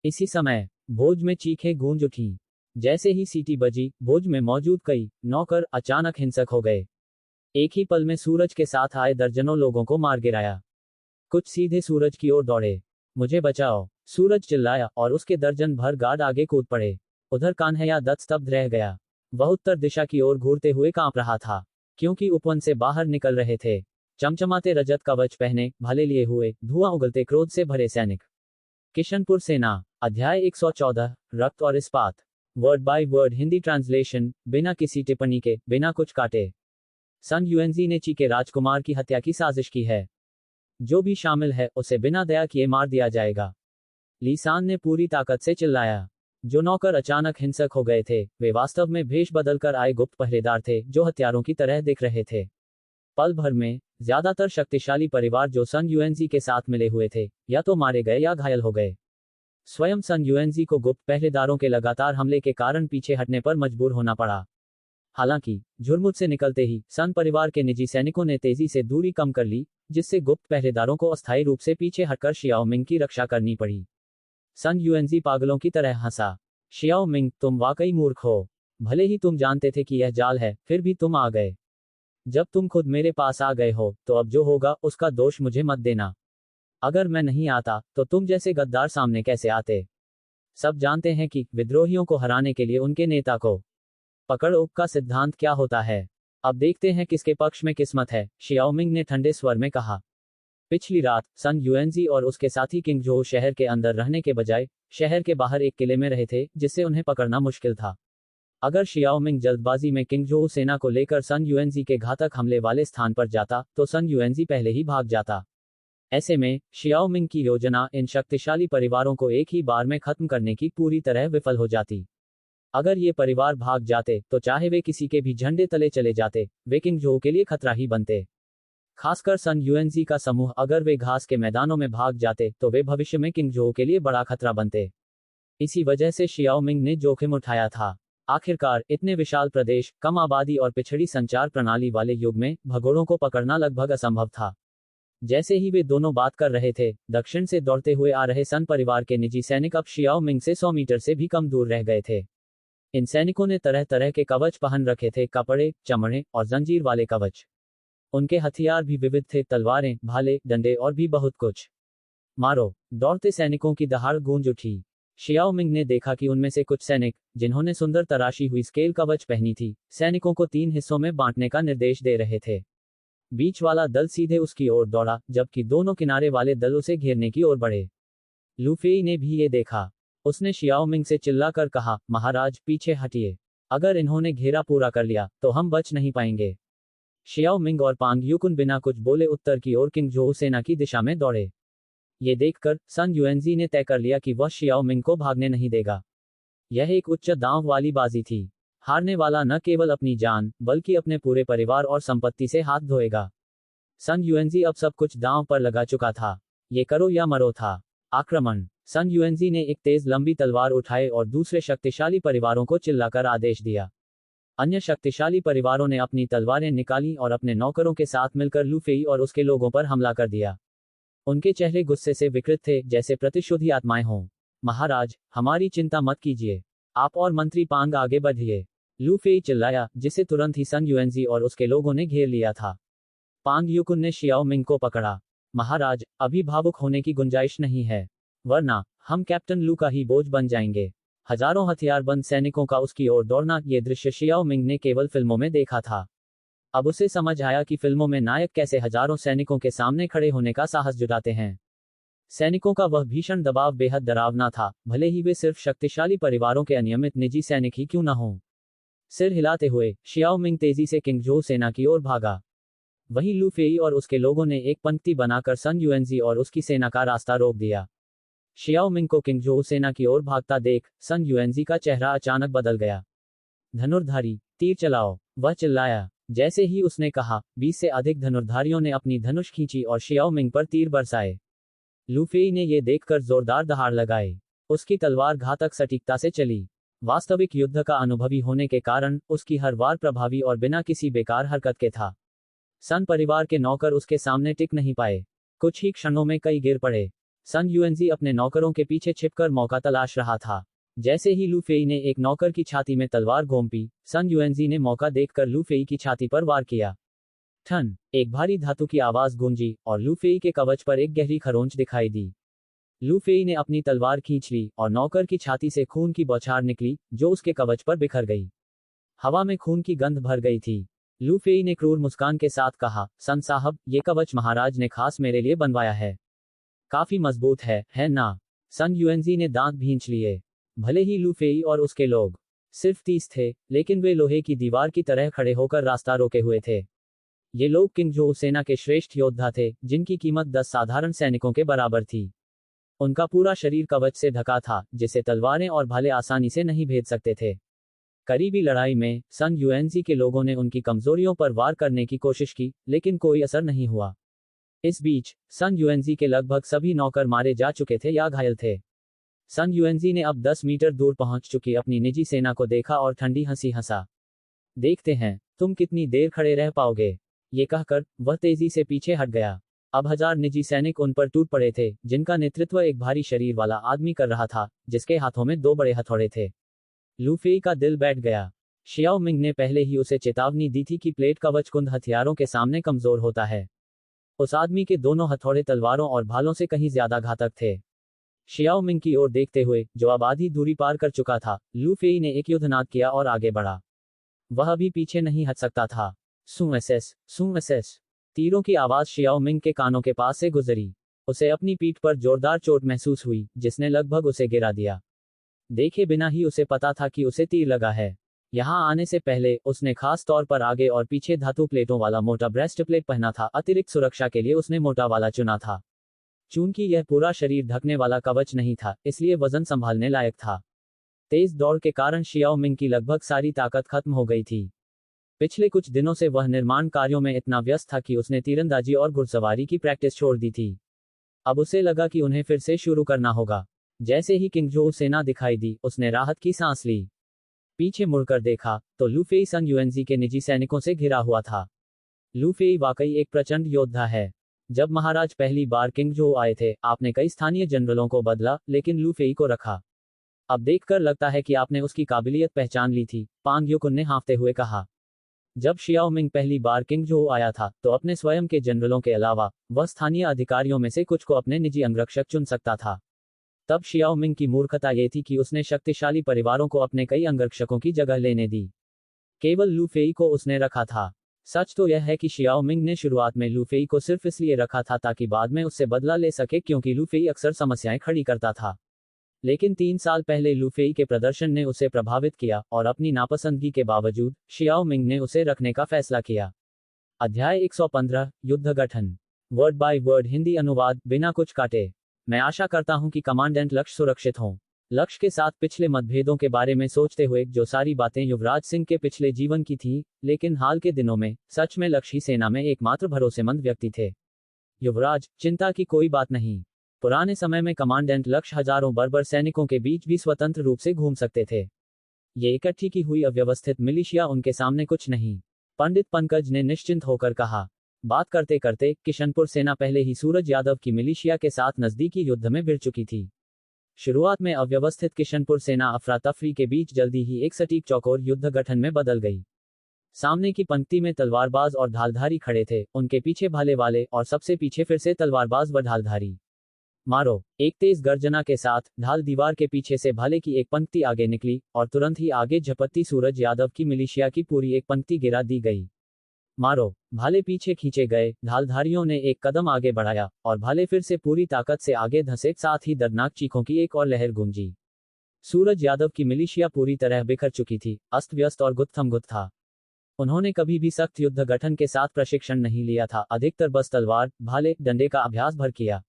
इसी समय भोज में चीखें गूंज उठी। जैसे ही सीटी बजी, भोज में मौजूद कई नौकर अचानक हिंसक हो गए। एक ही पल में सूरज के साथ आए दर्जनों लोगों को मार गिराया। कुछ सीधे सूरज की ओर दौड़े। मुझे बचाओ, सूरज चिल्लाया, और उसके दर्जन भर गार्ड आगे कूद पड़े। उधर कान्हैया दत्त स्तब्ध रह गया। वह उत्तर दिशा की ओर घूरते हुए कांप रहा था, क्योंकि उपवन से बाहर निकल रहे थे चमचमाते रजत कवच पहने, भले लिए हुए, धुआं उगलते क्रोध से भरे सैनिक। किशनपुर सेना, अध्याय 114, रक्त और इस्पात। Word by word Hindi translation, बिना किसी टिप्पणी के, बिना कुछ काटे। सन युएनजी ने ची के राजकुमार की हत्या की साजिश की है। जो भी शामिल है उसे बिना दया किए मार दिया जाएगा। लीसान ने पूरी ताकत से चिल्लाया। जो नौकर अचानक हिंसक हो गए थे वे वास्तव में भेष बदलकर आए गुप्त पहरेदार थे, जो हत्यारों की तरह दिख रहे थे। पल भर में ज्यादातर शक्तिशाली परिवार जो सन युएनजी के साथ मिले हुए थे या तो मारे गए या घायल हो गए। स्वयं सन युएनजी को गुप्त पहरेदारों के लगातार हमले के कारण पीछे हटने पर मजबूर होना पड़ा। हालांकि झुरमुट से निकलते ही सन परिवार के निजी सैनिकों ने तेजी से दूरी कम कर ली, जिससे गुप्त पहरेदारों को अस्थायी रूप से पीछे हटकर शियाओ मिंग की रक्षा करनी पड़ी। सन युएनजी पागलों की तरह हंसा। शियाओ मिंग, तुम वाकई मूर्ख हो। भले ही तुम जानते थे कि यह जाल है, फिर भी तुम आ गए। जब तुम खुद मेरे पास आ गए हो, तो अब जो होगा उसका दोष मुझे मत देना। अगर मैं नहीं आता, तो तुम जैसे गद्दार सामने कैसे आते? सब जानते हैं कि विद्रोहियों को हराने के लिए उनके नेता को पकड़ो का सिद्धांत क्या होता है। अब देखते हैं किसके पक्ष में किस्मत है, शियाओ मिंग ने ठंडे स्वर में कहा। पिछली रात सन युएनजी और उसके साथी किंगजोउ शहर के अंदर रहने के बजाय शहर के बाहर एक किले में रहे थे, जिससे उन्हें पकड़ना मुश्किल था। अगर शियाओ मिंग जल्दबाजी में किंगजोउ सेना को लेकर सन युएनजी के घातक हमले वाले स्थान पर जाता, तो सन युएनजी पहले ही भाग जाता। ऐसे में शियाओ मिंग की योजना इन शक्तिशाली परिवारों को एक ही बार में खत्म करने की पूरी तरह विफल हो जाती। अगर ये परिवार भाग जाते, तो चाहे वे किसी के भी झंडे तले चले जाते, वे किंगजोउ के लिए खतरा ही बनते। खासकर सन युएनजी का समूह अगर वे घास के मैदानों में भाग जाते, तो वे भविष्य में किंगजोउ के लिए बड़ा खतरा बनते। इसी वजह से शियाओ मिंग ने जोखिम उठाया था। आखिरकार इतने विशाल प्रदेश, कम आबादी और पिछड़ी संचार प्रणाली वाले युग में भगोड़ों को पकड़ना लगभग असंभव था। जैसे ही वे दोनों बात कर रहे थे, दक्षिण से दौड़ते हुए आ रहे सन परिवार के निजी सैनिक अब शियाओ मिंग से 100 मीटर से भी कम दूर रह गए थे। इन सैनिकों ने तरह तरह के कवच पहन रखे थे, कपड़े, चमड़े और जंजीर वाले कवच। उनके हथियार भी विविध थे, तलवारें, भाले, डंडे और भी बहुत कुछ। मारो! दौड़ते सैनिकों की दहाड़ गूंज उठी। शियाओ मिंग ने देखा कि उनमें से कुछ सैनिक, जिन्होंने सुंदर तराशी हुई स्केल कवच पहनी थी, सैनिकों को 3 हिस्सों में बांटने का निर्देश दे रहे थे। बीच वाला दल सीधे उसकी ओर दौड़ा, जबकि दोनों किनारे वाले दल उसे घेरने की ओर बढ़े। लू फेई ने भी ये देखा। उसने शियाओ मिंग से चिल्लाकर कहा, महाराज, पीछे हटिए। अगर इन्होंने घेरा पूरा कर लिया, तो हम बच नहीं पाएंगे। शियाओ मिंग और पांग युकुन बिना कुछ बोले उत्तर की ओर किंगजोउ सेना की दिशा में दौड़े। ये देखकर सन युएनजी ने तय कर लिया कि वह शियाओ मिंग को भागने नहीं देगा। यह एक उच्च दांव वाली बाजी थी। हारने वाला न केवल अपनी जान, बल्कि अपने पूरे परिवार और संपत्ति से हाथ धोएगा। सन युएनजी अब सब कुछ दांव पर लगा चुका था। ये करो या मरो था। आक्रमण! सन युएनजी ने एक तेज लंबी तलवार उठाए और दूसरे शक्तिशाली परिवारों को चिल्लाकर आदेश दिया। अन्य शक्तिशाली परिवारों ने अपनी तलवारें निकाली और अपने नौकरों के साथ मिलकर लू फेई और उसके लोगों पर हमला कर दिया। उनके चेहरे गुस्से से विकृत थे, जैसे प्रतिशोधी आत्माएं हों। महाराज, हमारी चिंता मत कीजिए। आप और मंत्री पांग आगे बढ़िए। लू फेई चिल्लाया, जिसे तुरंत ही सन युएनजी और उसके लोगों ने घेर लिया था। पांग युकुन ने शियाओ मिंग को पकड़ा। महाराज, अभी भावुक होने की गुंजाइश नहीं है, वरना हम कैप्टन लू का ही बोझ बन जाएंगे। हजारों हथियारबंद सैनिकों का उसकी ओर दौड़ना, ये दृश्य शियाओ मिंग ने केवल फिल्मों में देखा था। अब उसे समझ आया कि फिल्मों में नायक कैसे हजारों सैनिकों के सामने खड़े होने का साहस जुटाते हैं। सैनिकों का वह भीषण दबाव बेहद डरावना था, भले ही वे सिर्फ शक्तिशाली परिवारों के अनियमित निजी सैनिक ही क्यों न हों। सिर हिलाते हुए शियाओ मिंग तेजी से किंगजोउ सेना की ओर भागा। वहीं लू फेई और उसके लोगों ने एक पंक्ति बनाकर सन युएनजी और उसकी सेना का रास्ता रोक दिया। शियाओ मिंग को किंगजोउ सेना की ओर भागता देख सन युएनजी का चेहरा अचानक बदल गया। धनुर्धारी, तीर चलाओ! वह चिल्लाया। जैसे ही उसने कहा, 20 से अधिक धनुर्धारियों ने अपनी धनुष खींची और शियाओ मिंग पर तीर बरसाए। लू फेई ने यह देखकर जोरदार दहाड़ लगाए। उसकी तलवार घातक सटीकता से चली। वास्तविक युद्ध का अनुभवी होने के कारण उसकी हर वार प्रभावी और बिना किसी बेकार हरकत के था। सन परिवार के नौकर उसके सामने टिक नहीं पाए। कुछ ही क्षणों में कई गिर पड़े। सन युएनजी अपने नौकरों के पीछे छिपकर मौका तलाश रहा था। जैसे ही लू फेई ने एक नौकर की छाती में तलवार घोंपी, सन युएनजी ने मौका देखकर लू फेई की छाती पर वार किया। ठन! एक भारी धातु की आवाज गूंजी और लू फेई के कवच पर एक गहरी खरोंच दिखाई दी। लू फेई ने अपनी तलवार खींच ली और नौकर की छाती से खून की बौछार निकली, जो उसके कवच पर बिखर गई। हवा में खून की गंध भर गई थी। लू फेई ने क्रूर मुस्कान के साथ कहा, सन साहब, ये कवच महाराज ने खास मेरे लिए बनवाया है। काफी मजबूत है ना? सन युएनजी ने दांत भींच लिए। भले ही लू फेई और उसके लोग सिर्फ 30 थे, लेकिन वे लोहे की दीवार की तरह खड़े होकर रास्ता रोके हुए थे। ये लोग किंगजोउ सेना के श्रेष्ठ योद्धा थे, जिनकी कीमत 10 साधारण सैनिकों के बराबर थी। उनका पूरा शरीर कवच से ढका था, जिसे तलवारें और भाले आसानी से नहीं भेद सकते थे। करीबी लड़ाई में सन यूएनजी के लोगों ने उनकी कमजोरियों पर वार करने की कोशिश की, लेकिन कोई असर नहीं हुआ। इस बीच सन यूएनजी के लगभग सभी नौकर मारे जा चुके थे या घायल थे। सन यूएनजी ने अब 10 मीटर दूर पहुंच चुकी अपनी निजी सेना को देखा और ठंडी हंसी हंसा। देखते हैं तुम कितनी देर खड़े रह पाओगे। ये कहकर वह तेजी से पीछे हट गया। अब 1000 निजी सैनिक उन पर टूट पड़े थे, जिनका नेतृत्व एक भारी शरीर वाला आदमी कर रहा था, जिसके हाथों में 2 बड़े हथौड़े थे। लू फेई का दिल बैठ गया। शियाओ मिंग ने पहले ही उसे चेतावनी दी थी कि प्लेट कवच कुंद हथियारों के सामने कमजोर होता है। उस आदमी के दोनों हथौड़े तलवारों और भालों से कहीं ज्यादा घातक थे। शियाओ मिंग की ओर देखते हुए, जो अब आधी दूरी पार कर चुका था, लू फेई ने एक युद्धनाद किया और आगे बढ़ा। वह अभी पीछे नहीं हट सकता था। सूएसेस तीरों की आवाज शियाओ मिंग के कानों के पास से गुजरी। उसे अपनी पीठ पर जोरदार चोट महसूस हुई, जिसने लगभग उसे गिरा दिया। देखे बिना ही उसे पता था कि उसे तीर लगा है। यहां आने से पहले उसने खास तौर पर आगे और पीछे धातु प्लेटों वाला मोटा ब्रेस्ट प्लेट पहना था। अतिरिक्त सुरक्षा के लिए उसने मोटा वाला चुना था। चूंकि यह पूरा शरीर ढकने वाला कवच नहीं था, इसलिए वजन संभालने लायक था। तेज दौड़ के कारण शियाओ मिंग की लगभग सारी ताकत खत्म हो गई थी। पिछले कुछ दिनों से वह निर्माण कार्यों में इतना व्यस्त था कि उसने तीरंदाजी और घुड़सवारी की प्रैक्टिस छोड़ दी थी। अब उसे लगा कि उन्हें फिर से शुरू करना होगा। जैसे ही किंगजोऊ सेना दिखाई दी, उसने राहत की सांस ली। पीछे मुड़कर देखा तो लू फेई सन यूएनजी के निजी सैनिकों से घिरा हुआ था। लू फेई वाकई एक प्रचंड योद्धा है। जब महाराज पहली बार किंगजोऊ आए थे, आपने कई स्थानीय जनरलों को बदला, लेकिन लू फेई को रखा। अब देखकर लगता है कि आपने उसकी काबिलियत पहचान ली थी, पांग युकुन ने हाँफते हुए कहा। जब शियाओ मिंग पहली बार किंगजोऊ आया था, तो अपने स्वयं के जनरलों के अलावा वह स्थानीय अधिकारियों में से कुछ को अपने निजी अंगरक्षक चुन सकता था। तब शियाओ मिंग की मूर्खता ये थी कि उसने शक्तिशाली परिवारों को अपने कई अंगरक्षकों की जगह लेने दी। केवल लू फेई को उसने रखा था। सच तो यह है कि शियाओ मिंग ने शुरुआत में लू फेई को सिर्फ इसलिए रखा था ताकि बाद में उससे बदला ले सके, क्योंकि लू फेई अक्सर समस्याएं खड़ी करता था। लेकिन 3 साल पहले लू फेई के प्रदर्शन ने उसे प्रभावित किया, और अपनी नापसंदगी के बावजूद शियाओ मिंग ने उसे रखने का फैसला किया। अध्याय 115 युद्ध गठन। वर्ड बाय वर्ड हिंदी अनुवाद बिना कुछ काटे। मैं आशा करता हूं कि कमांडेंट लक्ष्य सुरक्षित हों। लक्ष्य के साथ पिछले मतभेदों के बारे में सोचते हुए, जो सारी बातें युवराज सिंह के पिछले जीवन की थीं, लेकिन हाल के दिनों में सच में लक्ष्य ही सेना में एकमात्र भरोसेमंद व्यक्ति थे। युवराज, चिंता की कोई बात नहीं। पुराने समय में कमांडेंट लक्ष्य हजारों बर्बर सैनिकों के बीच भी स्वतंत्र रूप से घूम सकते थे। ये इकट्ठी की हुई अव्यवस्थित मिलिशिया उनके सामने कुछ नहीं, पंडित पंकज ने निश्चिंत होकर कहा। बात करते करते किशनपुर सेना पहले ही सूरज यादव की मिलिशिया के साथ नजदीकी युद्ध में भिड़ चुकी थी। शुरुआत में अव्यवस्थित किशनपुर सेना अफरा तफरी के बीच जल्दी ही एक सटीक चौकोर युद्ध गठन में बदल गई। सामने की पंक्ति में तलवारबाज और ढालधारी खड़े थे, उनके पीछे भाले वाले, और सबसे पीछे फिर से तलवारबाज व ढालधारी। मारो! एक तेज गर्जना के साथ ढाल दीवार के पीछे से भाले की एक पंक्ति आगे निकली, और तुरंत ही आगे झपटती सूरज यादव की मिलिशिया की पूरी एक पंक्ति गिरा दी गई। मारो! भाले पीछे खींचे गए, ढालधारियों ने एक कदम आगे बढ़ाया, और भाले फिर से पूरी ताकत से आगे धंसे, साथ ही दर्दनाक चीखों की एक और लहर गूंजी। सूरज यादव की मिलिशिया पूरी तरह बिखर चुकी थी, अस्त व्यस्त और गुत्थमगुत्त था। उन्होंने कभी भी सख्त युद्ध गठन के साथ प्रशिक्षण नहीं लिया था, अधिकतर बस तलवार, भाले, डंडे का अभ्यास भर किया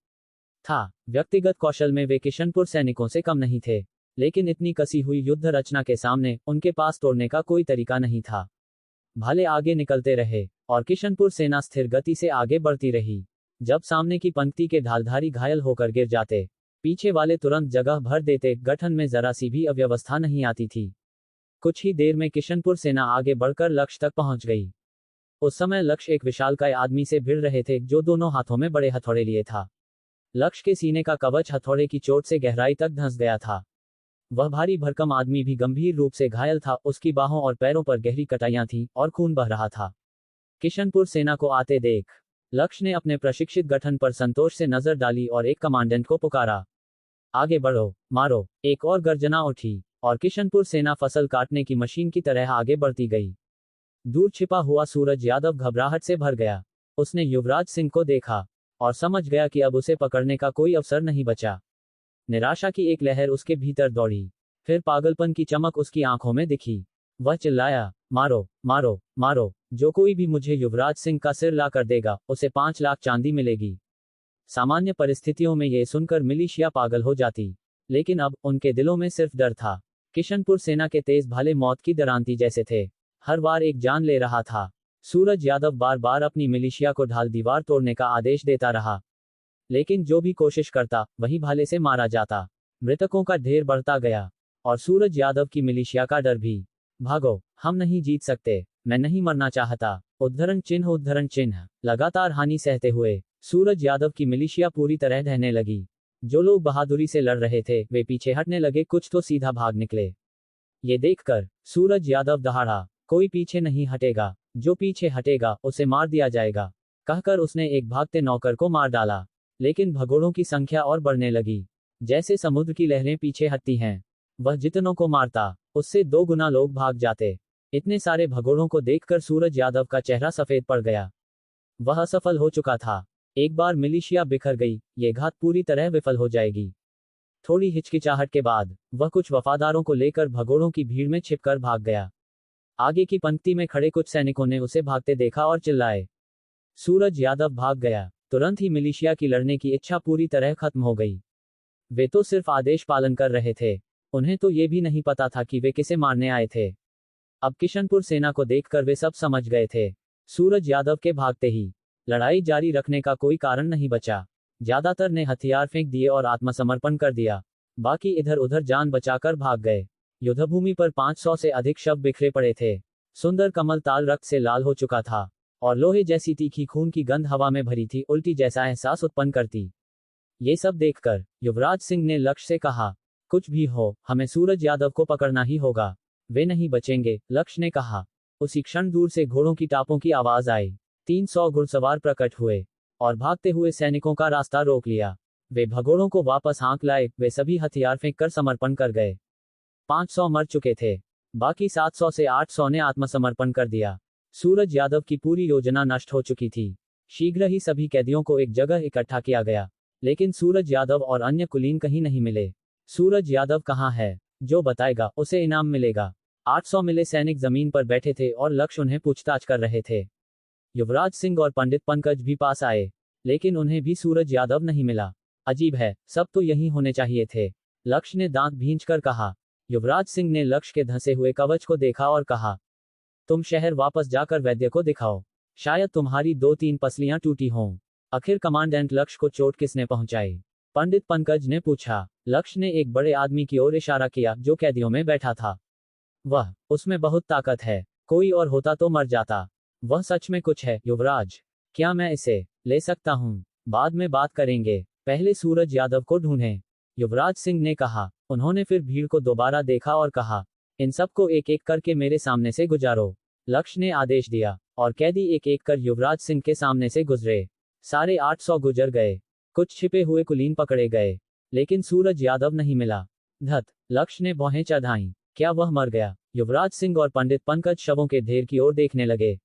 था। व्यक्तिगत कौशल में वे किशनपुर सैनिकों से कम नहीं थे, लेकिन इतनी कसी हुई युद्ध रचना के सामने उनके पास तोड़ने का कोई तरीका नहीं था। भाले आगे निकलते रहे, और किशनपुर सेना स्थिर गति से आगे बढ़ती रही। जब सामने की पंक्ति के ढालधारी घायल होकर गिर जाते, पीछे वाले तुरंत जगह भर देते, गठन में जरा सी भी अव्यवस्था नहीं आती थी। कुछ ही देर में किशनपुर सेना आगे बढ़कर लक्ष्य तक पहुंच गई। उस समय लक्ष्य एक विशालकाय आदमी से भिड़ रहे थे, जो दोनों हाथों में बड़े हथौड़े लिए था। लक्ष्य के सीने का कवच हथौड़े की चोट से गहराई तक धंस गया था। वह भारी भरकम आदमी भी गंभीर रूप से घायल था, उसकी बाहों और पैरों पर गहरी कटाइयां थीं, और खून बह रहा था। किशनपुर सेना को आते देख लक्ष्य ने अपने प्रशिक्षित गठन पर संतोष से नजर डाली और एक कमांडेंट को पुकारा। आगे बढ़ो, मारो! एक और गर्जना उठी, और किशनपुर सेना फसल काटने की मशीन की तरह आगे बढ़ती गई। दूर छिपा हुआ सूरज यादव घबराहट से भर गया। उसने युवराज सिंह को देखा, और समझ गया कि अब उसे पकड़ने का कोई अवसर नहीं बचा। निराशा की एक लहर उसके भीतर दौड़ी, फिर पागलपन की चमक उसकी आंखों में दिखी। वह चिल्लाया, मारो, मारो, मारो! जो कोई भी मुझे युवराज सिंह का सिर ला कर देगा, उसे 5 लाख चांदी मिलेगी। सामान्य परिस्थितियों में यह सुनकर मिलिशिया पागल हो जाती, लेकिन अब उनके दिलों में सिर्फ डर था। किशनपुर सेना के तेज भाले मौत की दरांती जैसे थे, हर बार एक जान ले रहा था। सूरज यादव बार बार अपनी मिलिशिया को ढाल दीवार तोड़ने का आदेश देता रहा, लेकिन जो भी कोशिश करता वही भाले से मारा जाता। मृतकों का ढेर बढ़ता गया और सूरज यादव की मिलिशिया का डर भी। भागो, हम नहीं जीत सकते, मैं नहीं मरना चाहता। उद्धरण चिन्ह। लगातार हानि सहते हुए सूरज यादव की मिलिशिया पूरी तरह ढहने लगी। जो लोग बहादुरी से लड़ रहे थे वे पीछे हटने लगे, कुछ तो सीधा भाग निकले। ये देखकर सूरज यादव दहाड़ा, कोई पीछे नहीं हटेगा, जो पीछे हटेगा उसे मार दिया जाएगा, कहकर उसने एक भागते नौकर को मार डाला। लेकिन भगोड़ों की संख्या और बढ़ने लगी। जैसे समुद्र की लहरें पीछे हटती हैं, वह जितनों को मारता उससे 2 गुना लोग भाग जाते। इतने सारे भगोड़ों को देखकर सूरज यादव का चेहरा सफेद पड़ गया। वह असफल हो चुका था। एक बार मिलिशिया बिखर गई, ये घात पूरी तरह विफल हो जाएगी। थोड़ी हिचकिचाहट के बाद वह कुछ वफादारों को लेकर भगोड़ों की भीड़ में छिपकर भाग गया। आगे की पंक्ति में खड़े कुछ सैनिकों ने उसे भागते देखा और चिल्लाए। सूरज यादव भाग गया। तुरंत ही मिलिशिया की लड़ने की इच्छा पूरी तरह खत्म हो गई। वे तो सिर्फ आदेश पालन कर रहे थे, उन्हें तो ये भी नहीं पता था कि वे किसे मारने आए थे। अब किशनपुर सेना को देखकर वे सब समझ गए थे। सूरज यादव के भागते ही लड़ाई जारी रखने का कोई कारण नहीं बचा। ज्यादातर ने हथियार फेंक दिए और आत्मसमर्पण कर दिया। बाकी इधर उधर जान बचाकर भाग गए। युद्धभूमि पर 500 से अधिक शव बिखरे पड़े थे। सुंदर कमल ताल रक्त से लाल हो चुका था और लोहे जैसी तीखी खून की गंध हवा में भरी थी, उल्टी जैसा एहसास उत्पन्न करती। ये सब देखकर युवराज सिंह ने लक्ष्य से कहा, कुछ भी हो हमें सूरज यादव को पकड़ना ही होगा, वे नहीं बचेंगे। लक्ष्य ने कहा। उसी क्षण दूर से घोड़ों की टापों की आवाज आई। 300 घुड़सवार प्रकट हुए और भागते हुए सैनिकों का रास्ता रोक लिया। वे भगोड़ों को वापस हाँक लाए। वे सभी हथियार फेंक कर समर्पण कर गए। 500 मर चुके थे, बाकी 700 से 800 ने आत्मसमर्पण कर दिया। सूरज यादव की पूरी योजना नष्ट हो चुकी थी। शीघ्र ही सभी कैदियों को एक जगह इकट्ठा किया गया, लेकिन सूरज यादव और अन्य कुलीन कहीं नहीं मिले। सूरज यादव कहाँ है? जो बताएगा उसे इनाम मिलेगा। 800 मिले सैनिक जमीन पर बैठे थे और लक्ष्य उन्हें पूछताछ कर रहे थे। युवराज सिंह और पंडित पंकज भी पास आए, लेकिन उन्हें भी सूरज यादव नहीं मिला। अजीब है, सब तो यहीं होने चाहिए थे, लक्ष्य ने दांत भींचकर कहा। युवराज सिंह ने लक्ष्य के धंसे हुए कवच को देखा और कहा, तुम शहर वापस जाकर वैद्य को दिखाओ, शायद तुम्हारी 2-3 पसलियां टूटी हों। आखिर कमांडेंट लक्ष्य को चोट किसने पहुंचाई? पंडित पंकज ने पूछा। लक्ष्य ने एक बड़े आदमी की ओर इशारा किया जो कैदियों में बैठा था। वह, उसमें बहुत ताकत है, कोई और होता तो मर जाता। वह सच में कुछ है युवराज, क्या मैं इसे ले सकता हूँ? बाद में बात करेंगे, पहले सूरज यादव को ढूंढें, युवराज सिंह ने कहा। उन्होंने फिर भीड़ को दोबारा देखा और कहा, इन सबको एक एक करके मेरे सामने से गुजारो। लक्ष्य ने आदेश दिया और कैदी एक एक कर युवराज सिंह के सामने से गुजरे। सारे 800 गुजर गए। कुछ छिपे हुए कुलीन पकड़े गए, लेकिन सूरज यादव नहीं मिला। धत, लक्ष्य ने भौहें चढ़ाईं। क्या वह मर गया? युवराज सिंह और पंडित पंकज शवों के ढेर की ओर देखने लगे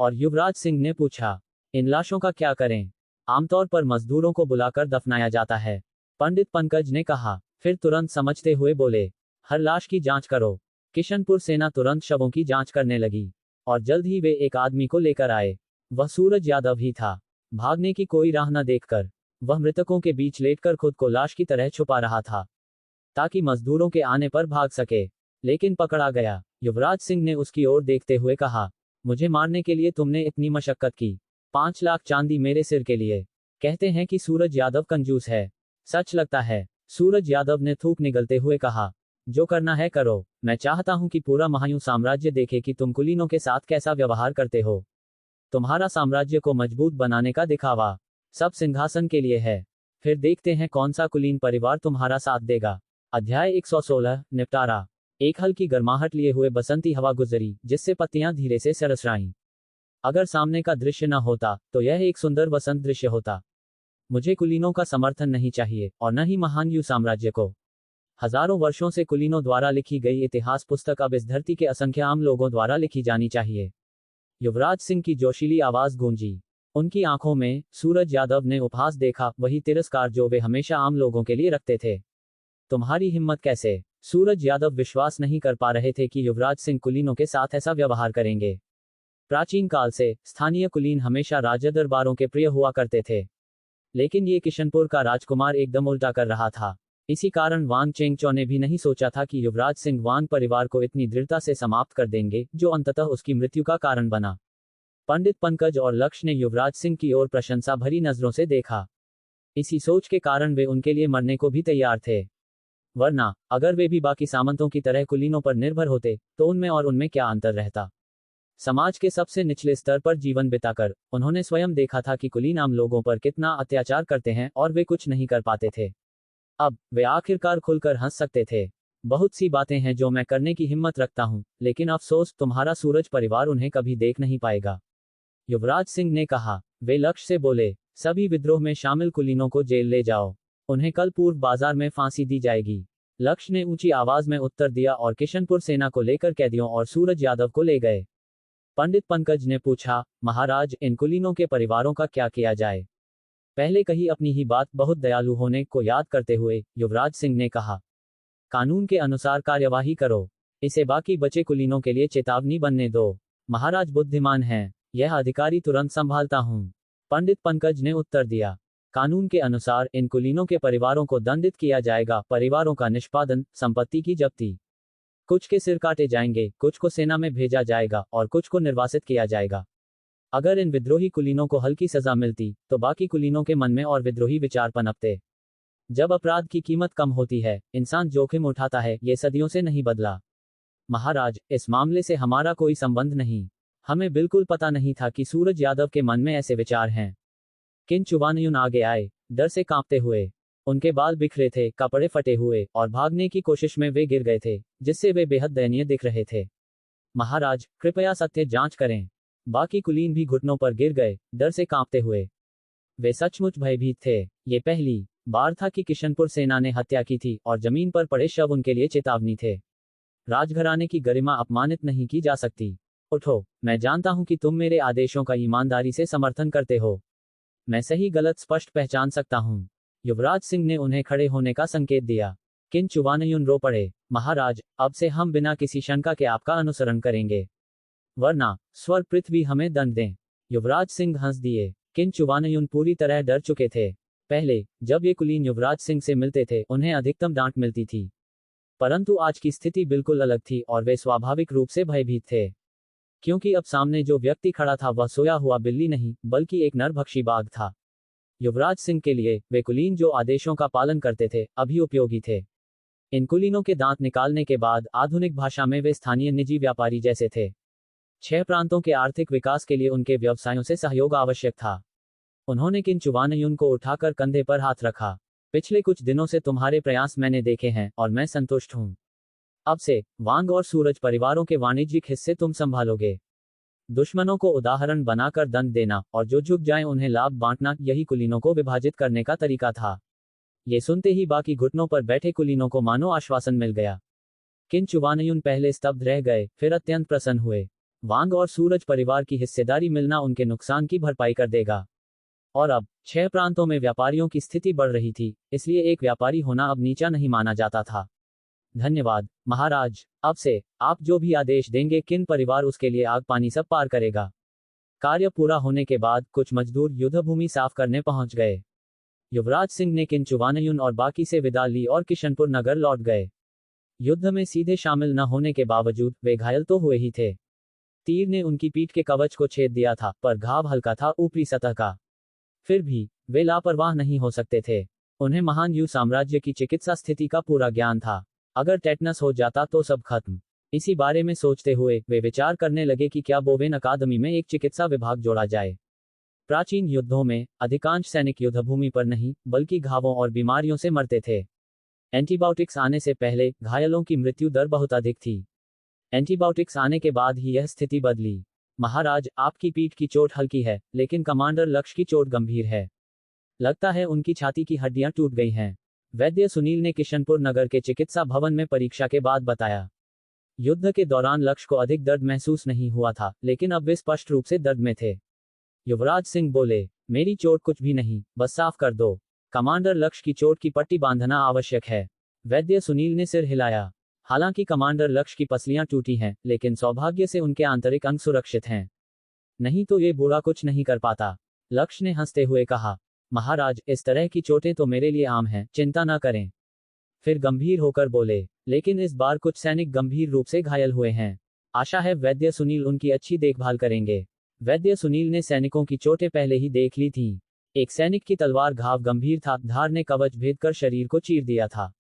और युवराज सिंह ने पूछा, इन लाशों का क्या करें? आमतौर पर मजदूरों को बुलाकर दफनाया जाता है, पंडित पंकज ने कहा। फिर तुरंत समझते हुए बोले, हर लाश की जांच करो। किशनपुर सेना तुरंत शवों की जांच करने लगी और जल्द ही वे एक आदमी को लेकर आए। वह सूरज यादव ही था। भागने की कोई राह न देखकर वह मृतकों के बीच लेटकर खुद को लाश की तरह छुपा रहा था, ताकि मजदूरों के आने पर भाग सके। लेकिन पकड़ा गया। युवराज सिंह ने उसकी ओर देखते हुए कहा, मुझे मारने के लिए तुमने इतनी मशक्कत की, 5 लाख चांदी मेरे सिर के लिए। कहते हैं कि सूरज यादव कंजूस है, सच लगता है? सूरज यादव ने थूक निगलते हुए कहा, जो करना है करो, मैं चाहता हूं कि पूरा महायू साम्राज्य देखे कि तुम कुलीनों के साथ कैसा व्यवहार करते हो। तुम्हारा साम्राज्य को मजबूत बनाने का दिखावा सब सिंहासन के लिए है, फिर देखते हैं कौन सा कुलीन परिवार तुम्हारा साथ देगा। अध्याय 116 निपटारा। एक हल्की गर्माहट लिए हुए बसंती हवा गुजरी, जिससे पत्तियां धीरे से सरसराईं। अगर सामने का दृश्य न होता तो यह एक सुंदर वसंत दृश्य होता। मुझे कुलीनों का समर्थन नहीं चाहिए और न ही महान यू साम्राज्य को। हजारों वर्षों से कुलीनों द्वारा लिखी गई इतिहास पुस्तक अब इस धरती के असंख्य आम लोगों द्वारा लिखी जानी चाहिए। युवराज सिंह की जोशीली आवाज गूंजी। उनकी आंखों में सूरज यादव ने उपहास देखा, वही तिरस्कार जो वे हमेशा आम लोगों के लिए रखते थे। तुम्हारी हिम्मत कैसे? सूरज यादव विश्वास नहीं कर पा रहे थे कि युवराज सिंह कुलीनों के साथ ऐसा व्यवहार करेंगे। प्राचीन काल से स्थानीय कुलीन हमेशा राजा दरबारों के प्रिय हुआ करते थे, लेकिन ये किशनपुर का राजकुमार एकदम उल्टा कर रहा था। इसी कारण वांग चेंगचो ने भी नहीं सोचा था कि युवराज सिंह वांग परिवार को इतनी दृढ़ता से समाप्त कर देंगे, जो अंततः उसकी मृत्यु का कारण बना। पंडित पंकज और लक्ष्य ने युवराज सिंह की ओर प्रशंसा भरी नजरों से देखा। इसी सोच के कारण वे उनके लिए मरने को भी तैयार थे। वरना अगर वे भी बाकी सामंतों की तरह कुलीनों पर निर्भर होते, तो उनमें और उनमें क्या अंतर रहता। समाज के सबसे निचले स्तर पर जीवन बिताकर उन्होंने स्वयं देखा था कि कुलीन आम लोगों पर कितना अत्याचार करते हैं और वे कुछ नहीं कर पाते थे। अब वे आखिरकार खुलकर हंस सकते थे। बहुत सी बातें हैं जो मैं करने की हिम्मत रखता हूं, लेकिन अफसोस तुम्हारा सूरज परिवार उन्हें कभी देख नहीं पाएगा, युवराज सिंह ने कहा। वे लक्ष्य से बोले, सभी विद्रोह में शामिल कुलीनों को जेल ले जाओ, उन्हें कल पूर्व बाजार में फांसी दी जाएगी। लक्ष्य ने ऊंची आवाज में उत्तर दिया और किशनपुर सेना को लेकर कैदियों और सूरज यादव को ले गए। पंडित पंकज ने पूछा, महाराज, इन कुलीनों के परिवारों का क्या किया जाए? पहले कही अपनी ही बात बहुत दयालु होने को याद करते हुए युवराज सिंह ने कहा, कानून के अनुसार कार्यवाही करो, इसे बाकी बचे कुलीनों के लिए चेतावनी बनने दो। महाराज बुद्धिमान हैं, यह अधिकारी तुरंत संभालता हूं, पंडित पंकज ने उत्तर दिया। कानून के अनुसार इन कुलीनों के परिवारों को दंडित किया जाएगा, परिवारों का निष्पादन, संपत्ति की जब्ती। कुछ के सिर काटे जाएंगे, कुछ को सेना में भेजा जाएगा और कुछ को निर्वासित किया जाएगा। अगर इन विद्रोही कुलीनों को हल्की सजा मिलती, तो बाकी कुलीनों के मन में और विद्रोही विचार पनपते। जब अपराध की कीमत कम होती है, इंसान जोखिम उठाता है, ये सदियों से नहीं बदला। महाराज, इस मामले से हमारा कोई संबंध नहीं, हमें बिल्कुल पता नहीं था कि सूरज यादव के मन में ऐसे विचार हैं। किन चुवानयुन आगे आए, डर से कांपते हुए। उनके बाल बिखरे थे, कपड़े फटे हुए, और भागने की कोशिश में वे गिर गए थे, जिससे वे बेहद दयनीय दिख रहे थे। महाराज, कृपया सत्य जांच करें। बाकी कुलीन भी घुटनों पर गिर गए, डर से कांपते हुए। वे सचमुच भयभीत थे। ये पहली बार था कि किशनपुर सेना ने हत्या की थी और जमीन पर पड़े शव उनके लिए चेतावनी थे। राजघराने की गरिमा अपमानित नहीं की जा सकती। उठो, मैं जानता हूं कि तुम मेरे आदेशों का ईमानदारी से समर्थन करते हो। मैं सही गलत स्पष्ट पहचान सकता हूं। युवराज सिंह ने उन्हें खड़े होने का संकेत दिया। किन चुवानयुन रो पड़े, महाराज, अब से हम बिना किसी शंका के आपका अनुसरण करेंगे, वरना स्वर पृथ्वी हमें दंड दें। युवराज सिंह हंस दिए। किन चुवानयुन पूरी तरह डर चुके थे। पहले जब ये कुलीन युवराज सिंह से मिलते थे, उन्हें अधिकतम डांट मिलती थी, परंतु आज की स्थिति बिल्कुल अलग थी और वे स्वाभाविक रूप से भयभीत थे, क्योंकि अब सामने जो व्यक्ति खड़ा था वह सोया हुआ बिल्ली नहीं, बल्कि एक नरभक्षी बाघ था। युवराज सिंह के लिए वे कुलीन जो आदेशों का पालन करते थे, अभी उपयोगी थे। इन कुलीनों के दांत निकालने के बाद आधुनिक भाषा में वे स्थानीय निजी व्यापारी जैसे थे। 6 प्रांतों के आर्थिक विकास के लिए उनके व्यवसायों से सहयोग आवश्यक था। उन्होंने किन चुवानयुन को उठाकर कंधे पर हाथ रखा। पिछले कुछ दिनों से तुम्हारे प्रयास मैंने देखे हैं और मैं संतुष्ट हूं। अब से वांग और सूरज परिवारों के वाणिज्यिक हिस्से तुम संभालोगे। दुश्मनों को उदाहरण बनाकर दंड देना और जो झुक जाएं उन्हें लाभ बांटना, यही कुलीनों को विभाजित करने का तरीका था। ये सुनते ही बाकी घुटनों पर बैठे कुलीनों को मानो आश्वासन मिल गया। किन चुवानयुन पहले स्तब्ध रह गए, फिर अत्यंत प्रसन्न हुए। वांग और सूरज परिवार की हिस्सेदारी मिलना उनके नुकसान की भरपाई कर देगा। और अब 6 प्रांतों में व्यापारियों की स्थिति बढ़ रही थी, इसलिए एक व्यापारी होना अब नीचा नहीं माना जाता था। धन्यवाद महाराज, अब से आप जो भी आदेश देंगे किन परिवार उसके लिए आग पानी सब पार करेगा। कार्य पूरा होने के बाद कुछ मजदूर युद्धभूमि साफ करने पहुंच गए। युवराज सिंह ने किन चुवानयुन और बाकी से विदा ली और किशनपुर नगर लौट गए। युद्ध में सीधे शामिल न होने के बावजूद वे घायल तो हुए ही थे। तीर ने उनकी पीठ के कवच को छेद दिया था, पर घाव हल्का था, ऊपरी सतह का। फिर भी वे लापरवाह नहीं हो सकते थे। उन्हें महान यू साम्राज्य की चिकित्सा स्थिति का पूरा ज्ञान था। अगर टेटनस हो जाता तो सब खत्म। इसी बारे में सोचते हुए वे विचार करने लगे कि क्या बोवेन अकादमी में एक चिकित्सा विभाग जोड़ा जाए। प्राचीन युद्धों में अधिकांश सैनिक युद्धभूमि पर नहीं, बल्कि घावों और बीमारियों से मरते थे। एंटीबायोटिक्स आने से पहले घायलों की मृत्यु दर बहुत अधिक थी। एंटीबायोटिक्स आने के बाद ही यह स्थिति बदली। महाराज, आपकी पीठ की चोट हल्की है, लेकिन कमांडर लक्ष्य की चोट गंभीर है। लगता है उनकी छाती की हड्डियां टूट गई हैं, वैद्य सुनील ने किशनपुर नगर के चिकित्सा भवन में परीक्षा के बाद बताया। युद्ध के दौरान लक्ष्य को अधिक दर्द महसूस नहीं हुआ था, लेकिन अब वे स्पष्ट रूप से दर्द में थे। युवराज सिंह बोले, मेरी चोट कुछ भी नहीं, बस साफ कर दो। कमांडर लक्ष्य की चोट की पट्टी बांधना आवश्यक है। वैद्य सुनील ने सिर हिलाया। हालांकि कमांडर लक्ष्य की पसलियां टूटी हैं, लेकिन सौभाग्य से उनके आंतरिक अंग सुरक्षित हैं। नहीं तो ये बूढ़ा कुछ नहीं कर पाता। लक्ष्य ने हंसते हुए कहा, महाराज, इस तरह की चोटें तो मेरे लिए आम हैं, चिंता न करें। फिर गंभीर होकर बोले, लेकिन इस बार कुछ सैनिक गंभीर रूप से घायल हुए हैं। आशा है वैद्य सुनील उनकी अच्छी देखभाल करेंगे। वैद्य सुनील ने सैनिकों की चोटें पहले ही देख ली थीं। एक सैनिक की तलवार घाव गंभीर था, धार ने कवच भेद कर शरीर को चीर दिया था।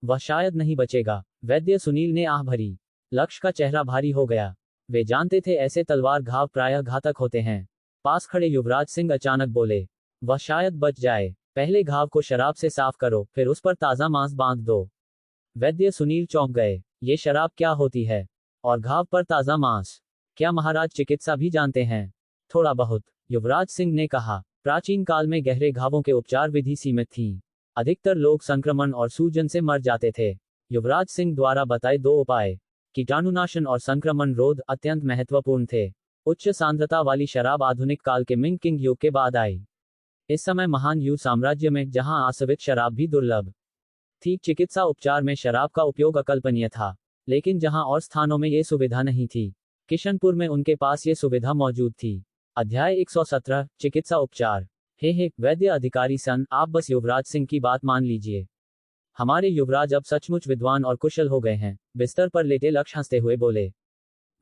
वह शायद नहीं बचेगा। वैद्य सुनील ने आह भरी। लक्ष्य का चेहरा भारी हो गया। वे जानते थे ऐसे तलवार घाव प्रायः घातक होते हैं। पास खड़े युवराज सिंह अचानक बोले, वह शायद बच जाए। पहले घाव को शराब से साफ करो, फिर उस पर ताज़ा मांस बांध दो। वैद्य सुनील चौंक गए। ये शराब क्या होती है? और घाव पर ताज़ा मांस? क्या महाराज चिकित्सा भी जानते हैं? थोड़ा बहुत, युवराज सिंह ने कहा। प्राचीन काल में गहरे घावों के उपचार विधि सीमित थीं। अधिकतर लोग संक्रमण और सूजन से मर जाते थे। युवराज सिंह द्वारा बताए दो उपाय, कीटाणुनाशन और संक्रमण रोध, अत्यंत महत्वपूर्ण थे। उच्च सांद्रता वाली शराब आधुनिक काल के मिंग किंग युग के बाद आई। इस समय महान यू साम्राज्य में जहां आसवित शराब भी दुर्लभ थी, चिकित्सा उपचार में शराब का उपयोग अकल्पनीय था। लेकिन जहां और स्थानों में ये सुविधा नहीं थी, किशनपुर में उनके पास ये सुविधा मौजूद थी। अध्याय 117, चिकित्सा उपचार। हे वैद्य अधिकारी सन, आप बस युवराज सिंह की बात मान लीजिए। हमारे युवराज अब सचमुच विद्वान और कुशल हो गए हैं। बिस्तर पर लेटे लक्ष्य हंसते हुए बोले।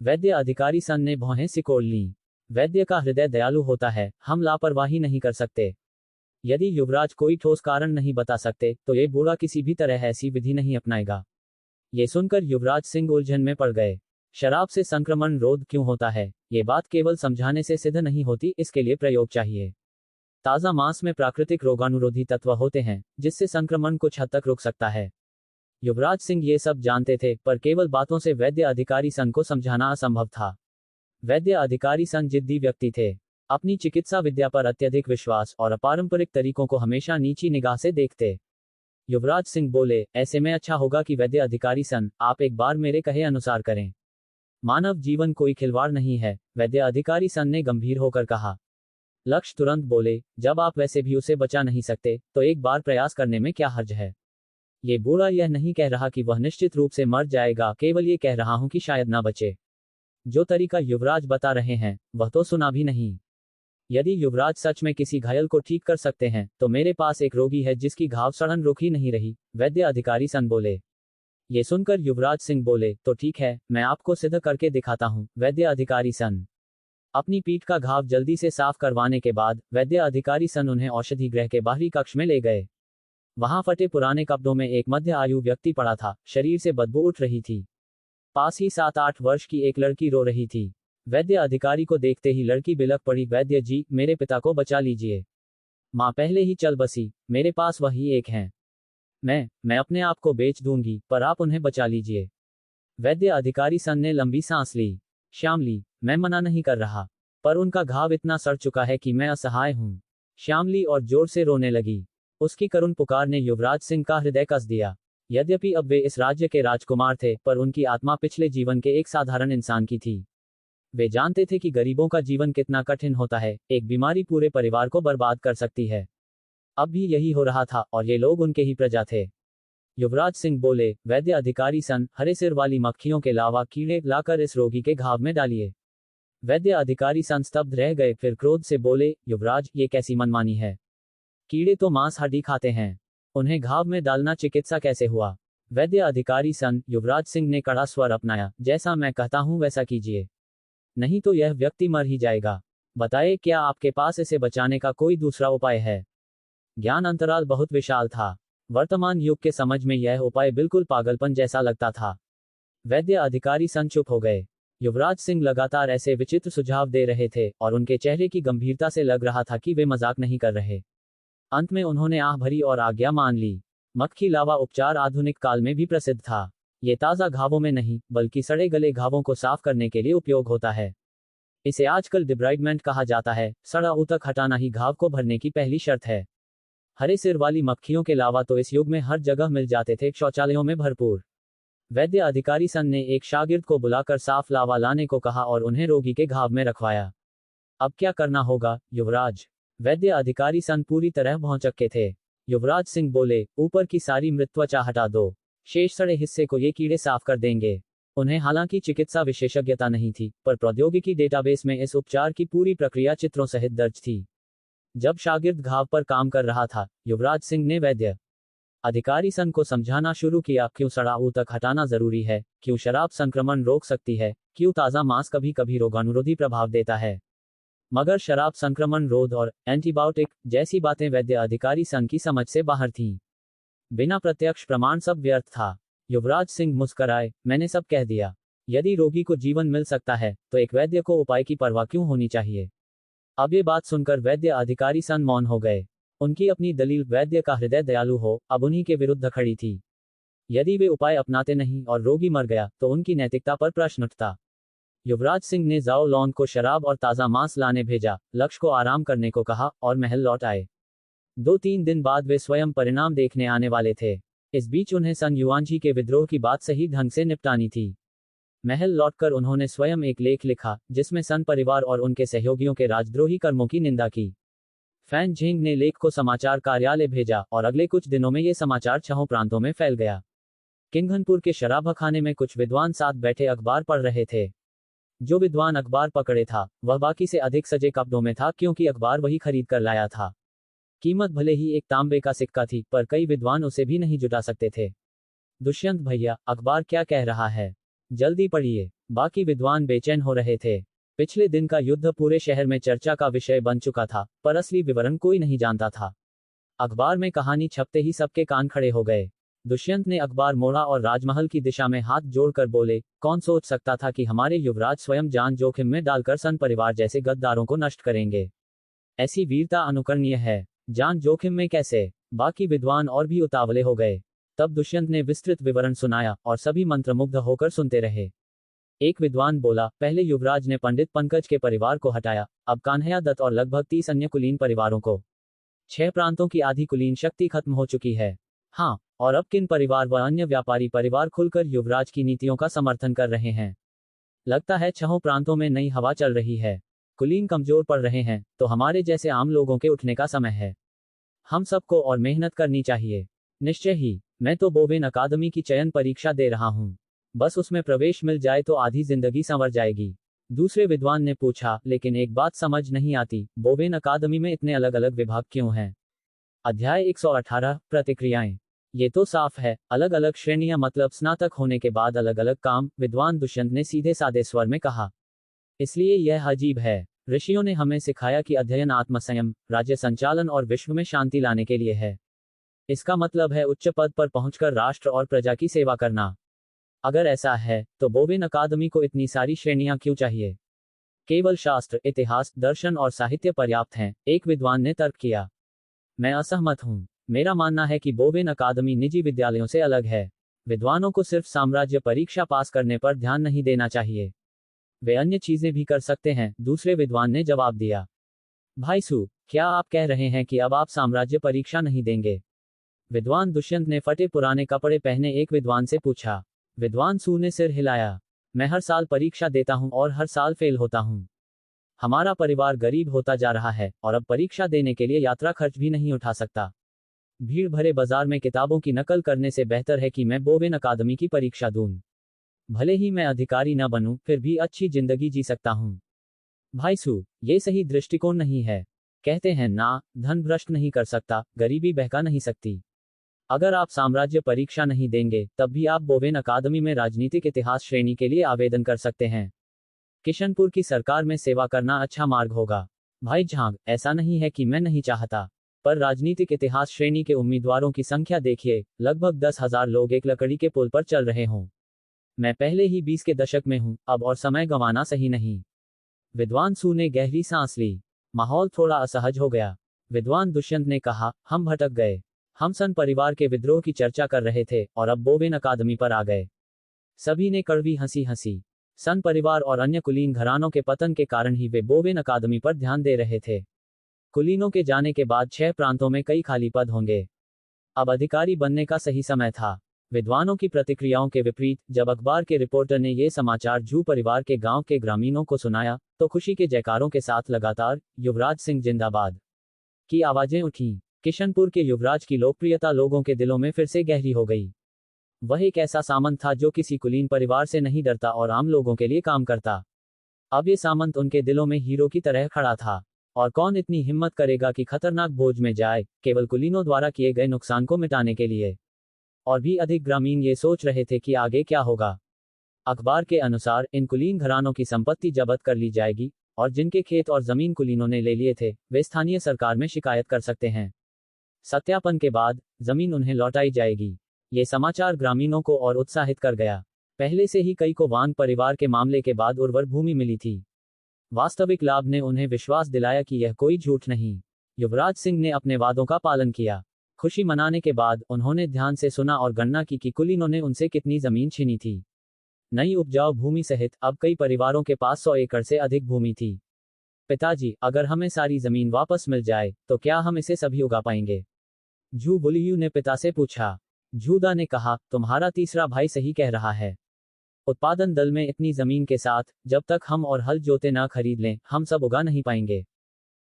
वैद्य अधिकारी सन ने भौहें सिकोड़ लीं। वैद्य का हृदय दयालु होता है, हम लापरवाही नहीं कर सकते। यदि युवराज कोई ठोस कारण नहीं बता सकते, तो ये बूढ़ा किसी भी तरह ऐसी विधि नहीं अपनाएगा। ये सुनकर युवराज सिंह उलझन में पड़ गए। शराब से संक्रमण रोध क्यों होता है? ये बात केवल समझाने से सिद्ध नहीं होती, इसके लिए प्रयोग चाहिए। ताज़ा मांस में प्राकृतिक रोगाणुरोधी तत्व होते हैं, जिससे संक्रमण कुछ हद तक रुक सकता है। युवराज सिंह ये सब जानते थे, पर केवल बातों से वैद्य अधिकारी सन को समझाना असंभव था। वैद्य अधिकारी सन जिद्दी व्यक्ति थे। अपनी चिकित्सा विद्या पर अत्यधिक विश्वास और अपारंपरिक तरीकों को हमेशा नीची निगाह से देखते। युवराज सिंह बोले, ऐसे में अच्छा होगा कि वैद्य अधिकारी सन, आप एक बार मेरे कहे अनुसार करें। मानव जीवन कोई खिलवाड़ नहीं है, वैद्य अधिकारी सन ने गंभीर होकर कहा। लक्ष्य तुरंत बोले, जब आप वैसे भी उसे बचा नहीं सकते, तो एक बार प्रयास करने में क्या हर्ज है? ये बूढ़ा यह नहीं कह रहा कि वह निश्चित रूप से मर जाएगा, केवल ये कह रहा हूं कि शायद ना बचे। जो तरीका युवराज बता रहे हैं, वह तो सुना भी नहीं। यदि युवराज सच में किसी घायल को ठीक कर सकते हैं, तो मेरे पास एक रोगी है जिसकी घाव सड़न रुक ही नहीं रही। वैद्य अधिकारी सन बोले। ये सुनकर युवराज सिंह बोले, तो ठीक है, मैं आपको सिद्ध करके दिखाता हूं। वैद्य अधिकारी सन अपनी पीठ का घाव जल्दी से साफ करवाने के बाद वैद्य अधिकारी सन उन्हें औषधि गृह के बाहरी कक्ष में ले गए। वहां फटे पुराने कपड़ों में एक मध्य आयु व्यक्ति पड़ा था। शरीर से बदबू उठ रही थी। पास ही 7-8 वर्ष की एक लड़की रो रही थी। वैद्य अधिकारी को देखते ही लड़की बिलख पड़ी, वैद्य जी, मेरे पिता को बचा लीजिए। माँ पहले ही चल बसी, मेरे पास वही एक हैं। मैं अपने आप को बेच दूंगी, पर आप उन्हें बचा लीजिए। वैद्य अधिकारी सन ने लंबी सांस ली। श्यामली, मैं मना नहीं कर रहा, पर उनका घाव इतना सड़ चुका है कि मैं असहाय हूं। श्यामली और जोर से रोने लगी। उसकी करुण पुकार ने युवराज सिंह का हृदय कस दिया। यद्यपि अब वे इस राज्य के राजकुमार थे, पर उनकी आत्मा पिछले जीवन के एक साधारण इंसान की थी। वे जानते थे कि गरीबों का जीवन कितना कठिन होता है। एक बीमारी पूरे परिवार को बर्बाद कर सकती है। अब भी यही हो रहा था, और ये लोग उनके ही प्रजा थे। युवराज सिंह बोले, वैद्य अधिकारी सन, हरे सिर वाली मक्खियों के लावा कीड़े लाकर इस रोगी के घाव में डालिए। वैद्य अधिकारी सन स्तब्ध रह गए, फिर क्रोध से बोले, युवराज, ये कैसी मनमानी है? कीड़े तो मांस हड्डी खाते हैं, उन्हें घाव में डालना चिकित्सा कैसे हुआ? वैद्य अधिकारी सन, युवराज सिंह ने कड़ा स्वर अपनाया, जैसा मैं कहता हूं वैसा कीजिए, नहीं तो यह व्यक्ति मर ही जाएगा। बताइए, क्या आपके पास इसे बचाने का कोई दूसरा उपाय है? ज्ञान अंतराल बहुत विशाल था। वर्तमान युग के समझ में यह उपाय बिल्कुल पागलपन जैसा लगता था। वैद्य अधिकारी सन चुप हो गए। युवराज सिंह लगातार ऐसे विचित्र सुझाव दे रहे थे, और उनके चेहरे की गंभीरता से लग रहा था कि वे मजाक नहीं कर रहे। अंत में उन्होंने आह भरी और आज्ञा मान ली। मक्खी लावा उपचार आधुनिक काल में भी प्रसिद्ध था। ये ताज़ा घावों में नहीं, बल्कि सड़े गले घावों को साफ करने के लिए उपयोग होता है। इसे आजकल डिब्राइडमेंट कहा जाता है। सड़ा ऊतक हटाना ही घाव को भरने की पहली शर्त है। हरे सिर वाली मक्खियों के लावा तो इस युग में हर जगह मिल जाते थे, शौचालयों में भरपूर। वैद्य अधिकारी सन ने एक शागिर्द को बुलाकर साफ लावा लाने को कहा और उन्हें रोगी के घाव में रखवाया। अब क्या करना होगा, युवराज? वैद्य अधिकारी सन पूरी तरह भौंचक्के थे। युवराज सिंह बोले, ऊपर की सारी मृत त्वचा हटा दो, शेष सड़े हिस्से को ये कीड़े साफ कर देंगे। उन्हें हालांकि चिकित्सा विशेषज्ञता नहीं थी, पर प्रौद्योगिकी डेटाबेस में इस उपचार की पूरी प्रक्रिया चित्रों सहित दर्ज थी। जब शागिर्द घाव पर काम कर रहा था, युवराज सिंह ने वैद्य अधिकारी सन को समझाना शुरू किया क्यों सड़ाऊ तक हटाना जरूरी है, क्यों शराब संक्रमण रोक सकती है, क्यों ताज़ा मांस कभी कभी रोगाणुरोधी प्रभाव देता है। मगर शराब संक्रमण रोध और एंटीबायोटिक जैसी बातें वैद्य अधिकारी सन की समझ से बाहर थीं। बिना प्रत्यक्ष प्रमाण सब व्यर्थ था। युवराज सिंह मुस्कराए, मैंने सब कह दिया। यदि रोगी को जीवन मिल सकता है तो एक वैद्य को उपाय की परवाह क्यों होनी चाहिए। अब ये बात सुनकर वैद्य अधिकारी सन मौन हो गए। उनकी अपनी दलील, वैद्य का हृदय दयालु हो, अब उन्हीं के विरुद्ध खड़ी थी। यदि वे उपाय अपनाते नहीं और रोगी मर गया तो उनकी नैतिकता पर प्रश्न उठता। युवराज सिंह ने जाओ लॉन को शराब और ताज़ा मांस लाने भेजा, लक्ष्य को आराम करने को कहा और महल लौट आए। 2-3 दिन बाद वे स्वयं परिणाम देखने आने वाले थे। इस बीच उन्हें सन युआनजी के विद्रोह की बात सही ढंग से निपटानी थी। महल लौटकर उन्होंने स्वयं एक लेख लिखा जिसमें सन परिवार और उनके सहयोगियों के राजद्रोही कर्मों की निंदा की। फैन झिंग ने लेख को समाचार कार्यालय भेजा और अगले कुछ दिनों में ये समाचार 6 प्रांतों में फैल गया। किंघनपुर के शराबखाने में कुछ विद्वान साथ बैठे अखबार पढ़ रहे थे। जो विद्वान अखबार पकड़े था वह बाकी से अधिक सजे कपड़ों में था, क्योंकि अखबार वही खरीद कर लाया था। कीमत भले ही एक तांबे का सिक्का थी, पर कई विद्वान उसे भी नहीं जुटा सकते थे। दुष्यंत भैया, अखबार क्या कह रहा है, जल्दी पढ़िए। बाकी विद्वान बेचैन हो रहे थे। पिछले दिन का युद्ध पूरे शहर में चर्चा का विषय बन चुका था, पर असली विवरण कोई नहीं जानता था। अखबार में कहानी छपते ही सबके कान खड़े हो गए। दुष्यंत ने अखबार मोड़ा और राजमहल की दिशा में हाथ जोड़कर बोले, कौन सोच सकता था कि हमारे युवराज स्वयं जान जोखिम में डालकर सन परिवार जैसे गद्दारों को नष्ट करेंगे। ऐसी वीरता अनुकरणीय है। जान जोखिम में कैसे? बाकी विद्वान और भी उतावले हो गए। तब दुष्यंत ने विस्तृत विवरण सुनाया और सभी मंत्रमुग्ध होकर सुनते रहे। एक विद्वान बोला, पहले युवराज ने पंडित पंकज के परिवार को हटाया, अब कान्हैया दत्त और लगभग 30 अन्य कुलीन परिवारों को। 6 प्रांतों की आधी कुलीन शक्ति खत्म हो चुकी है। हाँ, और अब किन परिवार व अन्य व्यापारी परिवार खुलकर युवराज की नीतियों का समर्थन कर रहे हैं। लगता है 6 प्रांतों में नई हवा चल रही है। कुलीन कमजोर पड़ रहे हैं तो हमारे जैसे आम लोगों के उठने का समय है। हम सबको और मेहनत करनी चाहिए। निश्चय ही। मैं तो बोवेन अकादमी की चयन परीक्षा दे रहा हूँ। बस उसमें प्रवेश मिल जाए तो आधी जिंदगी संवर जाएगी। दूसरे विद्वान ने पूछा, लेकिन एक बात समझ नहीं आती, बोवेन अकादमी में इतने अलग अलग विभाग क्यों हैं? अध्याय 118 प्रतिक्रियाएं। ये तो साफ है, अलग अलग श्रेणियां मतलब स्नातक होने के बाद अलग अलग काम, विद्वान दुष्यंत ने सीधे सादे स्वर में कहा। इसलिए यह अजीब है। ऋषियों ने हमें सिखाया कि अध्ययन आत्मसंयम, राज्य संचालन और विश्व में शांति लाने के लिए है। इसका मतलब है उच्च पद पर पहुंचकर राष्ट्र और प्रजा की सेवा करना। अगर ऐसा है तो बोवेन अकादमी को इतनी सारी श्रेणियां क्यों चाहिए? केवल शास्त्र, इतिहास, दर्शन और साहित्य पर्याप्त हैं, एक विद्वान ने तर्क किया। मैं असहमत हूं। मेरा मानना है कि बोवेन अकादमी निजी विद्यालयों से अलग है। विद्वानों को सिर्फ साम्राज्य परीक्षा पास करने पर ध्यान नहीं देना चाहिए। वे अन्य चीजें भी कर सकते हैं, दूसरे विद्वान ने जवाब दिया। भाई सू, क्या आप कह रहे हैं कि अब आप साम्राज्य परीक्षा नहीं देंगे? विद्वान दुष्यंत ने फटे पुराने कपड़े पहने एक विद्वान से पूछा। विद्वान सू ने सिर हिलाया। मैं हर साल परीक्षा देता हूं और हर साल फेल होता हूं। हमारा परिवार गरीब होता जा रहा है और अब परीक्षा देने के लिए यात्रा खर्च भी नहीं उठा सकता। भीड़ भरे बाजार में किताबों की नकल करने से बेहतर है कि मैं बोवेन अकादमी की परीक्षा दूं। भले ही मैं अधिकारी न बनूं, फिर भी अच्छी जिंदगी जी सकता हूं। भाई सू, ये सही दृष्टिकोण नहीं है। कहते हैं ना, धन भ्रष्ट नहीं कर सकता, गरीबी बहका नहीं सकती। अगर आप साम्राज्य परीक्षा नहीं देंगे तब भी आप बोवेन अकादमी में राजनीतिक इतिहास श्रेणी के लिए आवेदन कर सकते हैं। किशनपुर की सरकार में सेवा करना अच्छा मार्ग होगा। भाई झांग, ऐसा नहीं है कि मैं नहीं चाहता, पर राजनीतिक इतिहास श्रेणी के उम्मीदवारों की संख्या देखिए, लगभग 10,000 लोग एक लकड़ी के पुल पर चल रहे हों। मैं पहले ही 20 के दशक में हूं, अब और समय गंवाना सही नहीं। विद्वान सू ने गहरी सांस ली। माहौल थोड़ा असहज हो गया। विद्वान दुष्यंत ने कहा, हम भटक गए। हम सन परिवार के विद्रोह की चर्चा कर रहे थे और अब बोवेन अकादमी पर आ गए। सभी ने कड़वी हंसी हंसी। सन परिवार और अन्य कुलीन घरानों के पतन के कारण ही वे बोवेन अकादमी पर ध्यान दे रहे थे। कुलीनों के जाने के बाद 6 प्रांतों में कई खाली पद होंगे। अब अधिकारी बनने का सही समय था। विद्वानों की प्रतिक्रियाओं के विपरीत, जब अखबार के रिपोर्टर ने ये समाचार झू परिवार के गांव के ग्रामीणों को सुनाया, तो खुशी के जयकारों के साथ लगातार युवराज सिंह जिंदाबाद की आवाजें उठीं। किशनपुर के युवराज की लोकप्रियता लोगों के दिलों में फिर से गहरी हो गई। वह एक ऐसा सामंत था जो किसी कुलीन परिवार से नहीं डरता और आम लोगों के लिए काम करता। अब ये सामंत उनके दिलों में हीरो की तरह खड़ा था। और कौन इतनी हिम्मत करेगा कि खतरनाक बोझ में जाए, केवल कुलीनों द्वारा किए गए नुकसान को मिटाने के लिए। और भी अधिक ग्रामीण ये सोच रहे थे कि आगे क्या होगा। अखबार के अनुसार इन कुलीन घरानों की संपत्ति जब्त कर ली जाएगी, और जिनके खेत और जमीन कुलीनों ने ले लिए थे, वे स्थानीय सरकार में शिकायत कर सकते हैं। सत्यापन के बाद जमीन उन्हें लौटाई जाएगी। ये समाचार ग्रामीणों को और उत्साहित कर गया। पहले से ही कई को वांग परिवार के मामले के बाद उर्वर भूमि मिली थी। वास्तविक लाभ ने उन्हें विश्वास दिलाया कि यह कोई झूठ नहीं। युवराज सिंह ने अपने वादों का पालन किया। खुशी मनाने के बाद उन्होंने ध्यान से सुना और गणना की कि कुलीनों ने उनसे कितनी जमीन छीनी थी। नई उपजाऊ भूमि सहित अब कई परिवारों के पास 100 एकड़ से अधिक भूमि थी। पिताजी, अगर हमें सारी जमीन वापस मिल जाए तो क्या हम इसे सभी उगा पाएंगे? झू बुलियू ने पिता से पूछा। झूदा ने कहा, तुम्हारा तीसरा भाई सही कह रहा है। उत्पादन दल में इतनी जमीन के साथ जब तक हम और हल जोते ना खरीद लें, हम सब उगा नहीं पाएंगे।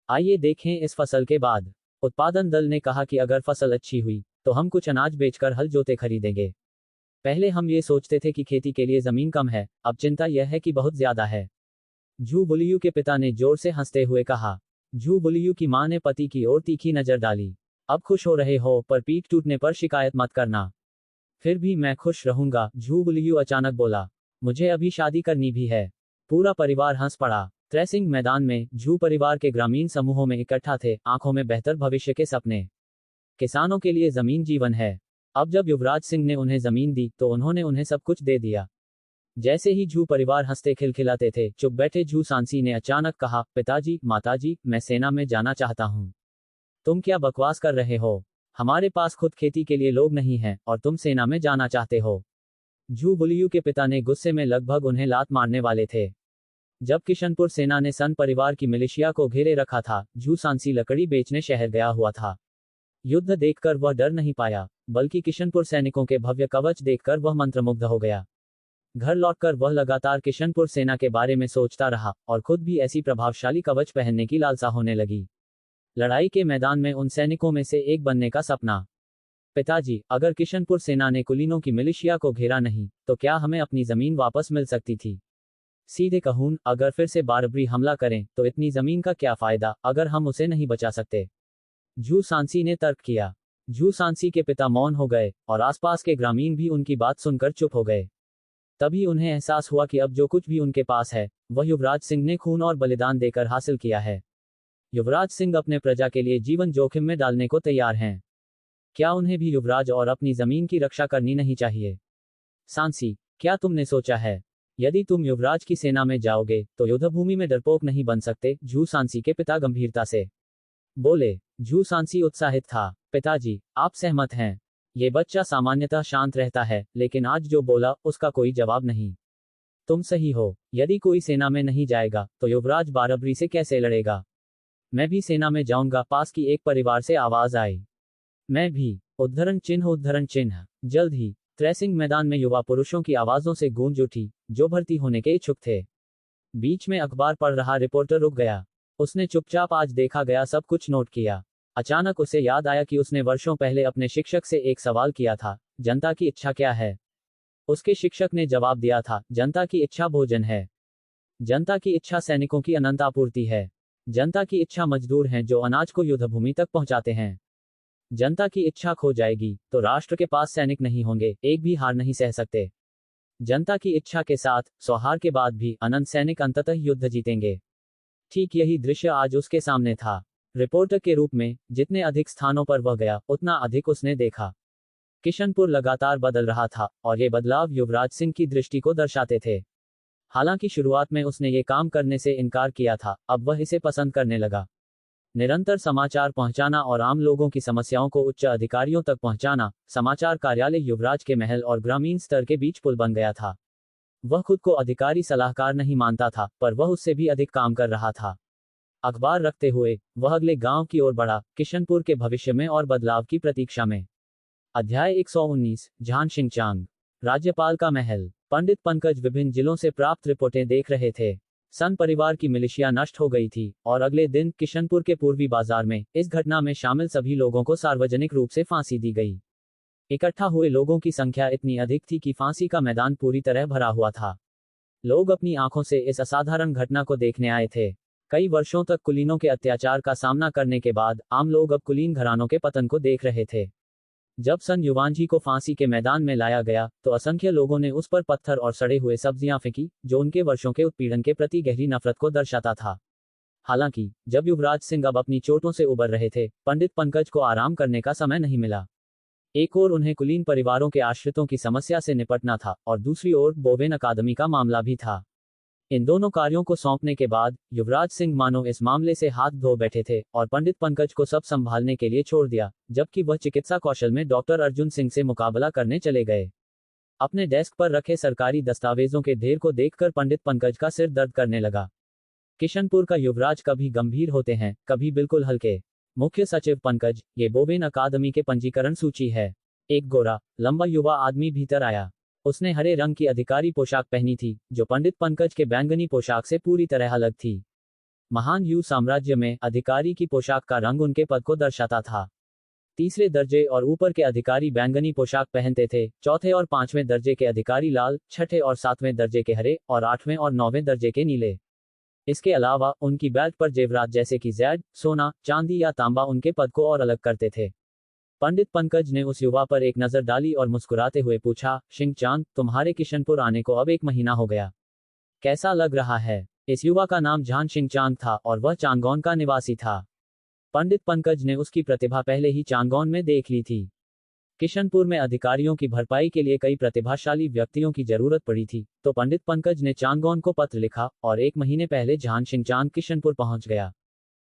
आइए देखें इस फसल के बाद। उत्पादन दल ने कहा कि अगर फसल अच्छी हुई तो हम कुछ अनाज बेचकर हल जोते खरीदेंगे। पहले हम ये सोचते थे कि खेती के लिए जमीन कम है, अब चिंता यह है कि बहुत ज्यादा है। झू बुलियू के पिता ने जोर से हंसते हुए कहा। झू बुलियू की मां ने पति की ओर तीखी नजर डाली। अब खुश हो रहे हो, पर पीठ टूटने पर शिकायत मत करना। फिर भी मैं खुश रहूंगा, झू बुलियू अचानक बोला। मुझे अभी शादी करनी भी है। पूरा परिवार हंस पड़ा। थ्रेसिंग मैदान में झू परिवार के ग्रामीण समूहों में इकट्ठा थे, आंखों में बेहतर भविष्य के सपने। किसानों के लिए जमीन जीवन है। अब जब युवराज सिंह ने उन्हें जमीन दी तो उन्होंने उन्हें सब कुछ दे दिया। जैसे ही झू परिवार हंसते खिलखिलाते थे, चुप बैठे झू सांसी ने अचानक कहा, पिताजी, माताजी, मैं सेना में जाना चाहता हूँ। तुम क्या बकवास कर रहे हो? हमारे पास खुद खेती के लिए लोग नहीं हैं और तुम सेना में जाना चाहते हो। झू बुलियू के पिता ने गुस्से में लगभग उन्हें लात मारने वाले थे। जब किशनपुर सेना ने सन परिवार की मिलिशिया को घेरे रखा था, झू सांसी लकड़ी बेचने शहर गया हुआ था। युद्ध देखकर वह डर नहीं पाया, बल्कि किशनपुर सैनिकों के भव्य कवच देखकर वह मंत्रमुग्ध हो गया। घर लौटकर वह लगातार किशनपुर सेना के बारे में सोचता रहा और खुद भी ऐसी प्रभावशाली कवच पहनने की लालसा होने लगी। लड़ाई के मैदान में उन सैनिकों में से एक बनने का सपना। पिताजी, अगर किशनपुर सेना ने कुलीनों की मिलिशिया को घेरा नहीं तो क्या हमें अपनी जमीन वापस मिल सकती थी? सीधे कहूं, अगर फिर से बारबरी हमला करें तो इतनी जमीन का क्या फायदा अगर हम उसे नहीं बचा सकते? झू सांसी ने तर्क किया। झू सांसी के पिता मौन हो गए और आसपास के ग्रामीण भी उनकी बात सुनकर चुप हो गए। तभी उन्हें एहसास हुआ कि अब जो कुछ भी उनके पास है वह युवराज सिंह ने खून और बलिदान देकर हासिल किया है। युवराज सिंह अपने प्रजा के लिए जीवन जोखिम में डालने को तैयार हैं। क्या उन्हें भी युवराज और अपनी जमीन की रक्षा करनी नहीं चाहिए? सांसी, क्या तुमने सोचा है, यदि तुम युवराज की सेना में जाओगे तो युद्धभूमि में डरपोक नहीं बन सकते? झू सांसी के पिता गंभीरता से बोले। झू सांसी उत्साहित था। पिताजी, आप सहमत हैं? ये बच्चा सामान्यतः शांत रहता है, लेकिन आज जो बोला उसका कोई जवाब नहीं। तुम सही हो। यदि कोई सेना में नहीं जाएगा तो युवराज बारबरी से कैसे लड़ेगा? मैं भी सेना में जाऊंगा, पास की एक परिवार से आवाज आई। मैं भी। उद्धरण चिन्ह। जल्द ही थ्रेसिंग मैदान में युवा पुरुषों की आवाजों से गूंज उठी, जो भर्ती होने के इच्छुक थे। बीच में अखबार पढ़ रहा रिपोर्टर रुक गया। उसने चुपचाप आज देखा गया सब कुछ नोट किया। अचानक उसे याद आया कि उसने वर्षों पहले अपने शिक्षक से एक सवाल किया था, जनता की इच्छा क्या है? उसके शिक्षक ने जवाब दिया था, जनता की इच्छा भोजन है। जनता की इच्छा सैनिकों की अनंत आपूर्ति है। जनता की इच्छा मजदूर हैं जो अनाज को युद्धभूमि तक पहुंचाते हैं। जनता की इच्छा खो जाएगी तो राष्ट्र के पास सैनिक नहीं होंगे, एक भी हार नहीं सह सकते। जनता की इच्छा के साथ सौहार के बाद भी अनंत सैनिक अंततः युद्ध जीतेंगे। ठीक यही दृश्य आज उसके सामने था। रिपोर्टर के रूप में जितने अधिक स्थानों पर वह गया उतना अधिक उसने देखा। किशनपुर लगातार बदल रहा था और ये बदलाव युवराज सिंह की दृष्टि को दर्शाते थे। हालांकि शुरुआत में उसने ये काम करने से इनकार किया था, अब वह इसे पसंद करने लगा। निरंतर समाचार पहुंचाना और आम लोगों की समस्याओं को उच्च अधिकारियों तक पहुंचाना, समाचार कार्यालय युवराज के महल और ग्रामीण स्तर के बीच पुल बन गया था। वह खुद को अधिकारी सलाहकार नहीं मानता था, पर वह उससे भी अधिक काम कर रहा था। अखबार रखते हुए वह अगले गांव की ओर बढ़ा, किशनपुर के भविष्य में और बदलाव की प्रतीक्षा में। अध्याय 119, झान शिंगचांग। राज्यपाल का महल। पंडित पंकज विभिन्न जिलों से प्राप्त रिपोर्टें देख रहे थे। सन परिवार की मिलिशिया नष्ट हो गई थी और अगले दिन किशनपुर के पूर्वी बाजार में इस घटना में शामिल सभी लोगों को सार्वजनिक रूप से फांसी दी गई। इकट्ठा हुए लोगों की संख्या इतनी अधिक थी कि फांसी का मैदान पूरी तरह भरा हुआ था। लोग अपनी आंखों से इस असाधारण घटना को देखने आए थे। कई वर्षों तक कुलीनों के अत्याचार का सामना करने के बाद आम लोग अब कुलीन घरानों के पतन को देख रहे थे। जब सन युवांजी को फांसी के मैदान में लाया गया तो असंख्य लोगों ने उस पर पत्थर और सड़े हुए सब्जियां फेंकी, जो उनके वर्षों के उत्पीड़न के प्रति गहरी नफरत को दर्शाता था। हालांकि जब युवराज सिंह अब अपनी चोटों से उबर रहे थे, पंडित पंकज को आराम करने का समय नहीं मिला। एक ओर उन्हें कुलीन परिवारों के आश्रितों की समस्या से निपटना था और दूसरी ओर बोवेन अकादमी का मामला भी था। इन दोनों कार्यों को सौंपने के बाद युवराज सिंह मानो इस मामले से हाथ धो बैठे थे और पंडित पंकज को सब संभालने के लिए छोड़ दिया, जबकि वह चिकित्सा कौशल में डॉक्टर अर्जुन सिंह से मुकाबला करने चले गए। अपने डेस्क पर रखे सरकारी दस्तावेजों के ढेर को देखकर पंडित पंकज का सिर दर्द करने लगा। किशनपुर का युवराज कभी गंभीर होते हैं, कभी बिल्कुल हल्के। मुख्य सचिव पंकज, ये बोवेन अकादमी के पंजीकरण सूची है। एक गोरा लंबा युवा आदमी भीतर आया। उसने हरे रंग की अधिकारी पोशाक पहनी थी, जो पंडित पंकज के बैंगनी पोशाक से पूरी तरह अलग थी। महान यू साम्राज्य में अधिकारी की पोशाक का रंग उनके पद को दर्शाता था। तीसरे दर्जे और ऊपर के अधिकारी बैंगनी पोशाक पहनते थे, चौथे और पांचवें दर्जे के अधिकारी लाल, छठे और सातवें दर्जे के हरे और आठवें और नौवें दर्जे के नीले। इसके अलावा उनकी बेल्ट पर जेवरात जैसे कि जैड, सोना, चांदी या तांबा उनके पद को और अलग करते थे। पंडित पंकज ने उस युवा पर एक नजर डाली और मुस्कुराते हुए पूछा, शिंग चांद, तुम्हारे किशनपुर आने को अब 1 महीना हो गया। कैसा लग रहा है? इस युवा का नाम झान सिंह चांद था और वह चांगौन का निवासी था। पंडित पंकज ने उसकी प्रतिभा पहले ही चांगौन में देख ली थी। किशनपुर में अधिकारियों की भरपाई के लिए कई प्रतिभाशाली व्यक्तियों की जरूरत पड़ी थी, तो पंडित पंकज ने चांगौन को पत्र लिखा और 1 महीने पहले झान सिंह चांद किशनपुर पहुंच गया।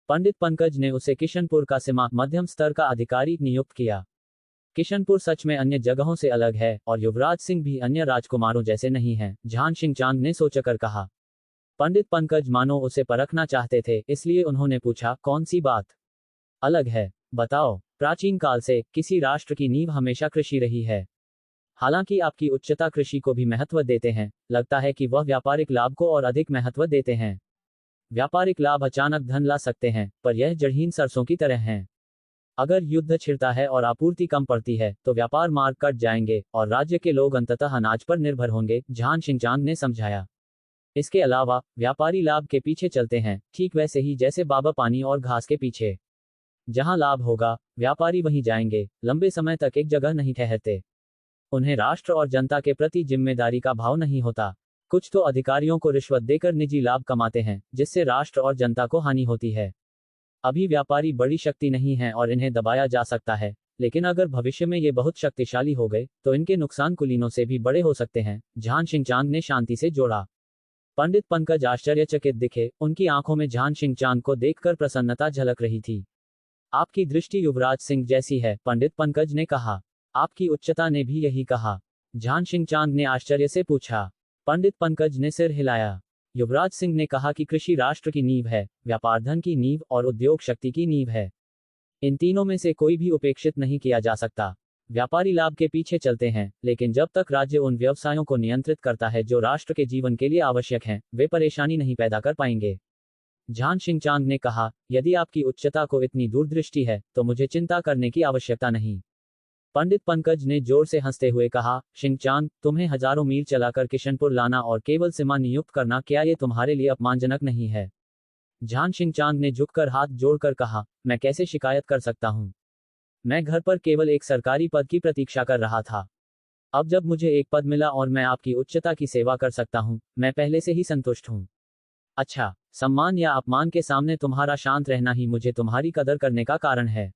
पंडित पंकज ने उसे किशनपुर का सीमा मध्यम स्तर का अधिकारी नियुक्त किया। किशनपुर सच में अन्य जगहों से अलग है और युवराज सिंह भी अन्य राजकुमारों जैसे नहीं हैं, झान सिंह चांद ने सोचकर कहा। पंडित पंकज मानो उसे परखना चाहते थे, इसलिए उन्होंने पूछा, कौन सी बात अलग है, बताओ। प्राचीन काल से किसी राष्ट्र की नींव हमेशा कृषि रही है। हालांकि आपकी उच्चता कृषि को भी महत्व देते हैं, लगता है कि वह व्यापारिक लाभ को और अधिक महत्व देते हैं। व्यापारिक लाभ अचानक धन ला सकते हैं, पर यह जड़हीन सरसों की तरह हैं। अगर युद्ध छिड़ता है और आपूर्ति कम पड़ती है, तो व्यापार मार्ग कट जाएंगे और राज्य के लोग अंततः अनाज पर निर्भर होंगे, झान सिंह चांद ने समझाया। इसके अलावा व्यापारी लाभ के पीछे चलते हैं, ठीक वैसे ही जैसे बाबा पानी और घास के पीछे। जहां लाभ होगा, व्यापारी वहीं जाएंगे, लंबे समय तक एक जगह नहीं ठहरते। उन्हें राष्ट्र और जनता के प्रति जिम्मेदारी का भाव नहीं होता। कुछ तो अधिकारियों को रिश्वत देकर निजी लाभ कमाते हैं, जिससे राष्ट्र और जनता को हानि होती है। अभी व्यापारी बड़ी शक्ति नहीं है और इन्हें दबाया जा सकता है, लेकिन अगर भविष्य में ये बहुत शक्तिशाली हो गए, तो इनके नुकसान कुलीनों से भी बड़े हो सकते हैं, झान सिंह चांद ने शांति से जोड़ा। पंडित पंकज आश्चर्यचकित दिखे, उनकी आंखों में झान सिंह चांद को देखकर प्रसन्नता झलक रही थी। आपकी दृष्टि युवराज सिंह जैसी है, पंडित पंकज ने कहा। आपकी उच्चता ने भी यही कहा, झान सिंह चांद ने आश्चर्य से पूछा। पंडित पंकज ने सिर हिलाया। युवराज सिंह ने कहा कि कृषि राष्ट्र की नींव है, व्यापार धन की नींव और उद्योग शक्ति की नींव है। इन तीनों में से कोई भी उपेक्षित नहीं किया जा सकता। व्यापारी लाभ के पीछे चलते हैं, लेकिन जब तक राज्य उन व्यवसायों को नियंत्रित करता है जो राष्ट्र के जीवन के लिए आवश्यक हैं, वे परेशानी नहीं पैदा कर पाएंगे। झान सिंह चांद ने कहा, यदि आपकी उच्चता को इतनी दूरदृष्टि है, तो मुझे चिंता करने की आवश्यकता नहीं। पंडित पंकज ने जोर से हंसते हुए कहा, सिंह चांद, तुम्हें हजारों मील चलाकर किशनपुर लाना और केवल सीमा नियुक्त करना, क्या ये तुम्हारे लिए अपमानजनक नहीं है? झान सिंह चांद ने झुककर हाथ जोड़कर कहा, मैं कैसे शिकायत कर सकता हूं? मैं घर पर केवल एक सरकारी पद की प्रतीक्षा कर रहा था। अब जब मुझे एक पद मिला और मैं आपकी उच्चता की सेवा कर सकता हूं, मैं पहले से ही संतुष्ट हूं। अच्छा, सम्मान या अपमान के सामने तुम्हारा शांत रहना ही मुझे तुम्हारी कदर करने का कारण है।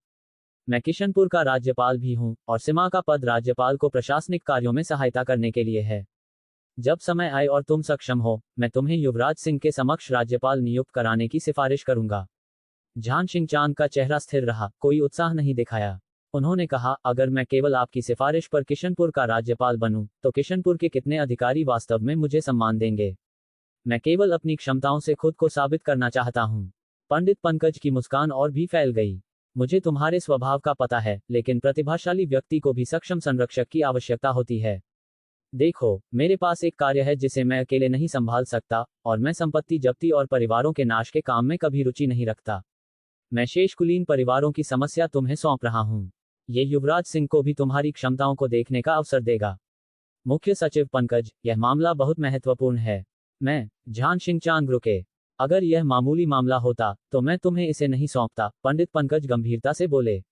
मैं किशनपुर का राज्यपाल भी हूं और सीमा का पद राज्यपाल को प्रशासनिक कार्यों में सहायता करने के लिए है। जब समय आए और तुम सक्षम हो, मैं तुम्हें युवराज सिंह के समक्ष राज्यपाल नियुक्त कराने की सिफारिश करूंगा। झान सिंह चांद का चेहरा स्थिर रहा, कोई उत्साह नहीं दिखाया। उन्होंने कहा, अगर मैं केवल आपकी सिफारिश पर किशनपुर का राज्यपाल बनूं, तो किशनपुर के कितने अधिकारी वास्तव में मुझे सम्मान देंगे? मैं केवल अपनी क्षमताओं से खुद को साबित करना चाहता हूं। पंडित पंकज की मुस्कान और भी फैल गई। मुझे तुम्हारे स्वभाव का पता है, लेकिन प्रतिभाशाली व्यक्ति को भी सक्षम संरक्षक की आवश्यकता होती है। देखो, मेरे पास एक कार्य है जिसे मैं अकेले नहीं संभाल सकता, और मैं संपत्ति जब्ती और परिवारों के नाश के काम में कभी रुचि नहीं रखता। मैं शेष कुलीन परिवारों की समस्या तुम्हें सौंप रहा हूं। ये युवराज सिंह को भी तुम्हारी क्षमताओं को देखने का अवसर देगा। मुख्य सचिव पंकज, यह मामला बहुत महत्वपूर्ण है। मैं, झान सिंह चांद रुके। अगर यह मामूली मामला होता तो मैं तुम्हें इसे नहीं सौंपता, पंडित पंकज गंभीरता से बोले।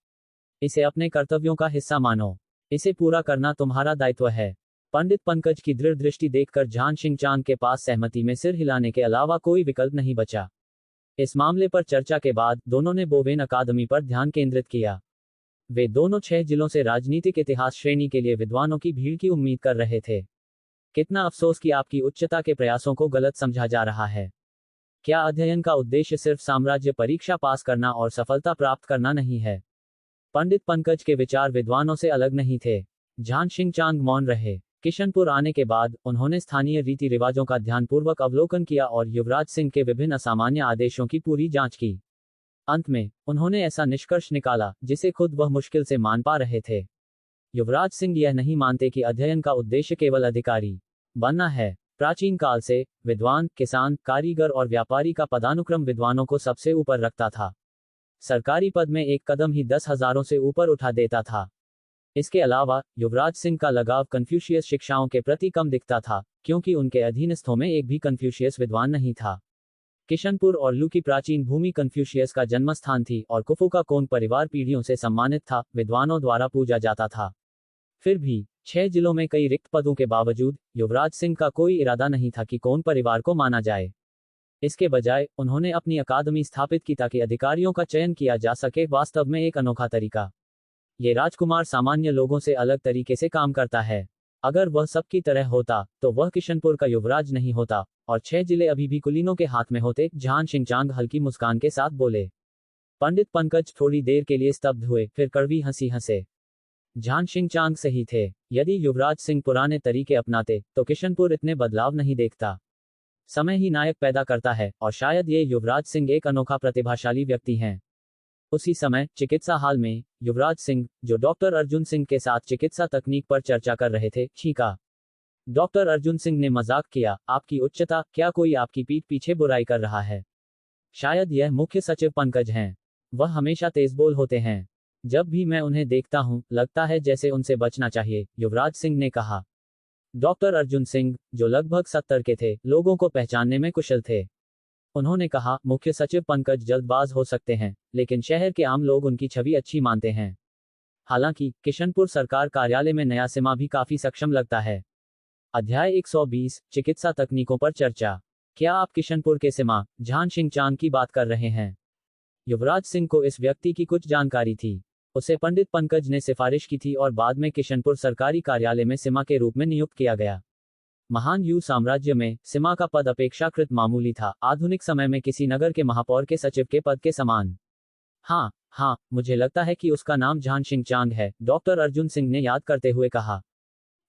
इसे अपने कर्तव्यों का हिस्सा मानो। इसे पूरा करना तुम्हारा दायित्व है। पंडित पंकज की दृढ़ दृष्टि देखकर झान सिंह चांग के पास सहमति में सिर हिलाने के अलावा कोई विकल्प नहीं बचा। इस मामले पर चर्चा के बाद दोनों ने बोवेन अकादमी पर ध्यान केंद्रित किया। वे दोनों 6 जिलों से राजनीतिक इतिहास श्रेणी के लिए विद्वानों की भीड़ की उम्मीद कर रहे थे। कितना अफसोस कि आपकी उच्चता के प्रयासों को गलत समझा जा रहा है। क्या अध्ययन का उद्देश्य सिर्फ साम्राज्य परीक्षा पास करना और सफलता प्राप्त करना नहीं है? पंडित पंकज के विचार विद्वानों से अलग नहीं थे। झान सिंह चांग मौन रहे। किशनपुर आने के बाद उन्होंने स्थानीय रीति रिवाजों का ध्यानपूर्वक अवलोकन किया और युवराज सिंह के विभिन्न असामान्य आदेशों की पूरी जांच की। अंत में उन्होंने ऐसा निष्कर्ष निकाला जिसे खुद वह मुश्किल से मान पा रहे थे। युवराज सिंह यह नहीं मानते कि अध्ययन का उद्देश्य केवल अधिकारी बनना है। प्राचीन काल से विद्वान, किसान, कारीगर और व्यापारी का पदानुक्रम विद्वानों को सबसे ऊपर रखता था। सरकारी पद में एक कदम ही 10,000 से ऊपर उठा देता था। इसके अलावा युवराज सिंह का लगाव कन्फ्यूशियस शिक्षाओं के प्रति कम दिखता था, क्योंकि उनके अधीनस्थों में एक भी कन्फ्यूशियस विद्वान नहीं था। किशनपुर और लू की प्राचीन भूमि कन्फ्यूशियस का जन्मस्थान थी और कुफू का कोंग परिवार पीढ़ियों से सम्मानित था, विद्वानों द्वारा पूजा जाता था। फिर भी 6 जिलों में कई रिक्त पदों के बावजूद युवराज सिंह का कोई इरादा नहीं था कि कोंग परिवार को माना जाए। इसके बजाय उन्होंने अपनी अकादमी स्थापित की ताकि अधिकारियों का चयन किया जा सके, वास्तव में एक अनोखा तरीका। ये राजकुमार सामान्य लोगों से अलग तरीके से काम करता है। अगर वह सबकी तरह होता तो वह किशनपुर का युवराज नहीं होता और 6 जिले अभी भी कुलीनों के हाथ में होते। झान सिंह चांग हल्की मुस्कान के साथ बोले। पंडित पंकज थोड़ी देर के लिए स्तब्ध हुए, फिर कड़वी हंसी हंसे। झान सिंह चांग सही थे। यदि युवराज सिंह पुराने तरीके अपनाते तो किशनपुर इतने बदलाव नहीं देखता। समय ही नायक पैदा करता है और शायद ये युवराज सिंह एक अनोखा प्रतिभाशाली व्यक्ति हैं। उसी समय चिकित्सा हाल में युवराज सिंह, जो डॉक्टर अर्जुन सिंह के साथ चिकित्सा तकनीक पर चर्चा कर रहे थे, छींका। डॉक्टर अर्जुन सिंह ने मजाक किया, आपकी उच्चता, क्या कोई आपकी पीठ पीछे बुराई कर रहा है? शायद यह मुख्य सचिव पंकज हैं। वह हमेशा तेजबोल होते हैं। जब भी मैं उन्हें देखता हूं, लगता है जैसे उनसे बचना चाहिए, युवराज सिंह ने कहा। डॉक्टर अर्जुन सिंह, जो लगभग 70 के थे, लोगों को पहचानने में कुशल थे। उन्होंने कहा, मुख्य सचिव पंकज जल्दबाज हो सकते हैं, लेकिन शहर के आम लोग उनकी छवि अच्छी मानते हैं। हालांकि किशनपुर सरकार कार्यालय में नया सिमा भी काफी सक्षम लगता है। अध्याय 120, चिकित्सा तकनीकों पर चर्चा। क्या आप किशनपुर के सिमा झान सिंह चांग की बात कर रहे हैं? युवराज सिंह को इस व्यक्ति की कुछ जानकारी थी। उसे पंडित पंकज ने सिफारिश की थी और बाद में किशनपुर सरकारी कार्यालय में सिमा के रूप में नियुक्त किया गया। महान यू साम्राज्य में सिमा का पद अपेक्षाकृत मामूली था, आधुनिक समय में किसी नगर के महापौर के सचिव के पद के समान। हाँ, मुझे लगता है कि उसका नाम झान सिंह चांग है, डॉक्टर अर्जुन सिंह ने याद करते हुए कहा।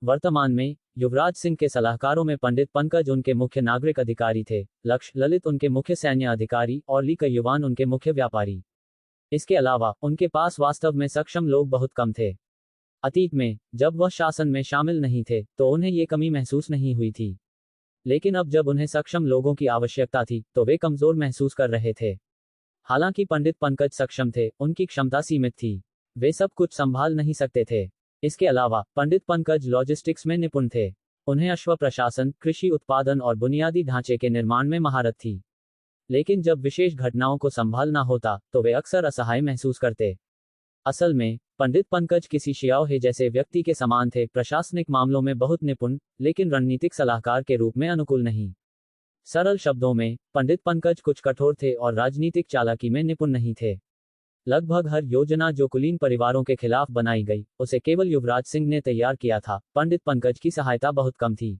वर्तमान में युवराज सिंह के सलाहकारों में पंडित पंकज उनके मुख्य नागरिक अधिकारी थे, लक्ष्य ललित उनके मुख्य सैन्य अधिकारी और ली कयुवान उनके मुख्य व्यापारी। इसके अलावा उनके पास वास्तव में सक्षम लोग बहुत कम थे। अतीत में जब वह शासन में शामिल नहीं थे तो उन्हें ये कमी महसूस नहीं हुई थी, लेकिन अब जब उन्हें सक्षम लोगों की आवश्यकता थी तो वे कमजोर महसूस कर रहे थे। हालांकि पंडित पंकज सक्षम थे, उनकी क्षमता सीमित थी। वे सब कुछ संभाल नहीं सकते थे। इसके अलावा पंडित पंकज लॉजिस्टिक्स में निपुण थे। उन्हें अश्व प्रशासन, कृषि उत्पादन और बुनियादी ढांचे के निर्माण में महारत थी। लेकिन जब विशेष घटनाओं को संभालना होता तो वे अक्सर असहाय महसूस करते। असल में पंडित पंकज किसी शियाओ हे जैसे व्यक्ति के समान थे, प्रशासनिक मामलों में बहुत निपुण, लेकिन रणनीतिक सलाहकार के रूप में अनुकूल नहीं। सरल शब्दों में पंडित पंकज कुछ कठोर थे और राजनीतिक चालाकी में निपुण नहीं थे। लगभग हर योजना जो कुलीन परिवारों के खिलाफ बनाई गई, उसे केवल युवराज सिंह ने तैयार किया था। पंडित पंकज की सहायता बहुत कम थी।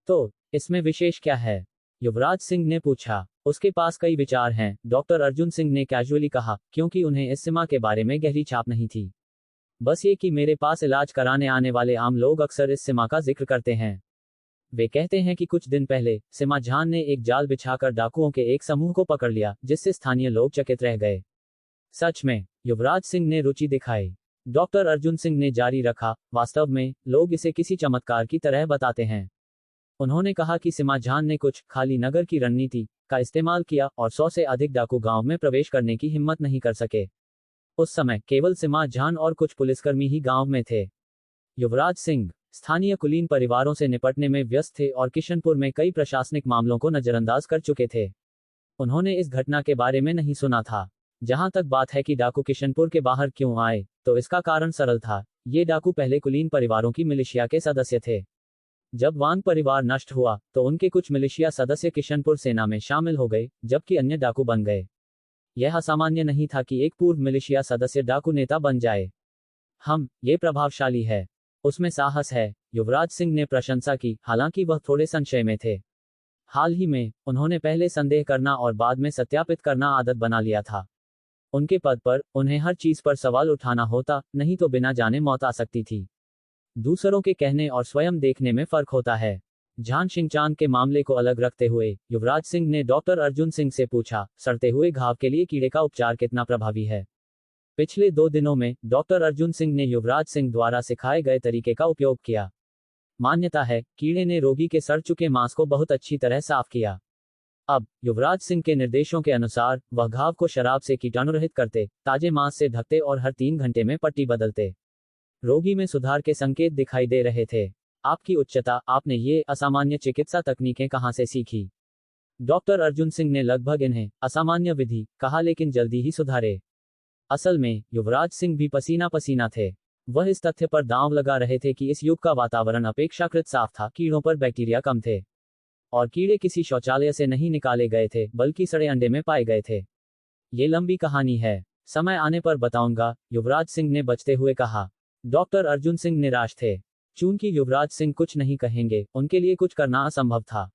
तो इसमें विशेष क्या है? युवराज सिंह ने पूछा। उसके पास कई विचार हैं, डॉक्टर अर्जुन सिंह ने कैजुअली कहा, क्योंकि उन्हें इस सिमा के बारे में गहरी छाप नहीं थी। बस ये कि मेरे पास इलाज कराने आने वाले आम लोग अक्सर इस सिमा का जिक्र करते हैं। वे कहते हैं कि कुछ दिन पहले सिमा झान ने एक जाल बिछाकर डाकुओं के एक समूह को पकड़ लिया, जिससे स्थानीय लोग चकित रह गए। सच में? युवराज सिंह ने रुचि दिखाई। डॉक्टर अर्जुन सिंह ने जारी रखा, वास्तव में लोग इसे किसी चमत्कार की तरह बताते हैं। उन्होंने कहा कि सिमा झान ने कुछ खाली नगर की रणनीति का इस्तेमाल किया और 100 से अधिक डाकू गांव में प्रवेश करने की हिम्मत नहीं कर सके। उस समय केवल सिमा झान और कुछ पुलिसकर्मी ही गांव में थे। युवराज सिंह स्थानीय कुलीन परिवारों से निपटने में व्यस्त थे और किशनपुर में कई प्रशासनिक मामलों को नजरअंदाज कर चुके थे। उन्होंने इस घटना के बारे में नहीं सुना था। जहां तक बात है कि डाकू किशनपुर के बाहर क्यों आए, तो इसका कारण सरल था। ये डाकू पहले कुलीन परिवारों की मिलिशिया के सदस्य थे। जब वांग परिवार नष्ट हुआ तो उनके कुछ मिलिशिया सदस्य किशनपुर सेना में शामिल हो गए, जबकि अन्य डाकू बन गए। यह असामान्य नहीं था कि एक पूर्व मिलिशिया सदस्य डाकू नेता बन जाए। ये प्रभावशाली है। उसमें साहस है, युवराज सिंह ने प्रशंसा की, हालांकि वह थोड़े संशय में थे। हाल ही में उन्होंने पहले संदेह करना और बाद में सत्यापित करना आदत बना लिया था। उनके पद पर उन्हें हर चीज पर सवाल उठाना होता, नहीं तो बिना जाने मौत आ सकती थी। दूसरों के कहने और स्वयं देखने में फर्क होता है। झान शिंगचांग के मामले को अलग रखते हुए युवराज सिंह ने डॉक्टर अर्जुन सिंह से पूछा, सड़ते हुए घाव के लिए कीड़े का उपचार कितना प्रभावी है। पिछले 2 दिनों में डॉक्टर अर्जुन सिंह ने युवराज सिंह द्वारा सिखाए गए तरीके का उपयोग किया। मान्यता है, कीड़े ने रोगी के सड़ चुके मांस को बहुत अच्छी तरह साफ किया। अब युवराज सिंह के निर्देशों के अनुसार वह घाव को शराब से कीटाणुरहित करते, ताजे मांस से ढकते और हर 3 घंटे में पट्टी बदलते। रोगी में सुधार के संकेत दिखाई दे रहे थे। आपकी उच्चता, आपने ये असामान्य चिकित्सा तकनीकें कहां से सीखी? डॉक्टर अर्जुन सिंह ने लगभग इन्हें असामान्य विधि कहा, लेकिन जल्दी ही सुधारे। असल में युवराज सिंह भी पसीना पसीना थे। वह इस तथ्य पर दांव लगा रहे थे कि इस युग का वातावरण अपेक्षाकृत साफ था, कीड़ों पर बैक्टीरिया कम थे और कीड़े किसी शौचालय से नहीं निकाले गए थे, बल्कि सड़े अंडे में पाए गए थे। ये लंबी कहानी है, समय आने पर बताऊंगा, युवराज सिंह ने बचते हुए कहा। डॉक्टर अर्जुन सिंह निराश थे। चूंकि युवराज सिंह कुछ नहीं कहेंगे, उनके लिए कुछ करना असंभव था।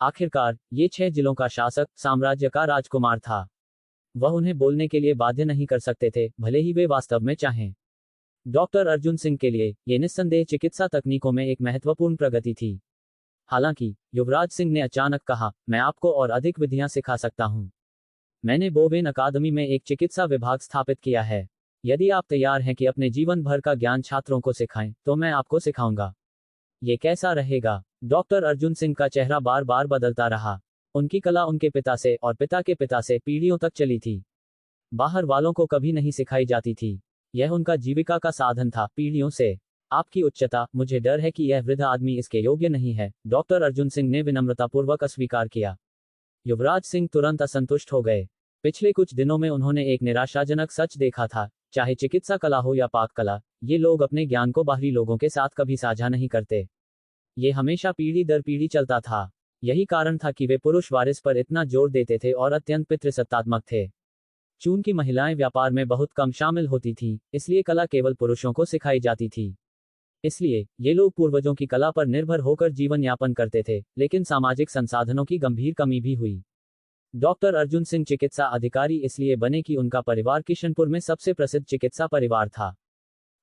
आखिरकार ये 6 जिलों का शासक, साम्राज्य का राजकुमार था। वह उन्हें बोलने के लिए बाध्य नहीं कर सकते थे, भले ही वे वास्तव में चाहें। डॉक्टर अर्जुन सिंह के लिए ये निस्संदेह चिकित्सा तकनीकों में एक महत्वपूर्ण प्रगति थी। हालांकि युवराज सिंह ने अचानक कहा, मैं आपको और अधिक विधियां सिखा सकता हूं। मैंने बोवेन अकादमी में एक चिकित्सा विभाग स्थापित किया है। यदि आप तैयार हैं कि अपने जीवन भर का ज्ञान छात्रों को सिखाएं, तो मैं आपको सिखाऊंगा। ये कैसा रहेगा? डॉक्टर अर्जुन सिंह का चेहरा बार बार बदलता रहा। उनकी कला उनके पिता से और पिता के पिता से पीढ़ियों तक चली थी। बाहर वालों को कभी नहीं सिखाई जाती थी। यह उनका जीविका का साधन था, पीढ़ियों से। आपकी उच्चता, मुझे डर है कि यह वृद्ध आदमी इसके योग्य नहीं है, डॉक्टर अर्जुन सिंह ने विनम्रतापूर्वक अस्वीकार किया। युवराज सिंह तुरंत असंतुष्ट हो गए। पिछले कुछ दिनों में उन्होंने एक निराशाजनक सच देखा था। चाहे चिकित्सा कला हो या पाक कला, ये लोग अपने ज्ञान को बाहरी लोगों के साथ कभी साझा नहीं करते। ये हमेशा पीढ़ी दर पीढ़ी चलता था। यही कारण था कि वे पुरुष वारिस पर इतना जोर देते थे और अत्यंत पितृसत्तात्मक थे। चूंकि महिलाएं व्यापार में बहुत कम शामिल होती थीं, इसलिए कला केवल पुरुषों को सिखाई जाती थी। इसलिए ये लोग पूर्वजों की कला पर निर्भर होकर जीवन यापन करते थे, लेकिन सामाजिक संसाधनों की गंभीर कमी भी हुई। डॉक्टर अर्जुन सिंह चिकित्सा अधिकारी इसलिए बने कि उनका परिवार किशनपुर में सबसे प्रसिद्ध चिकित्सा परिवार था।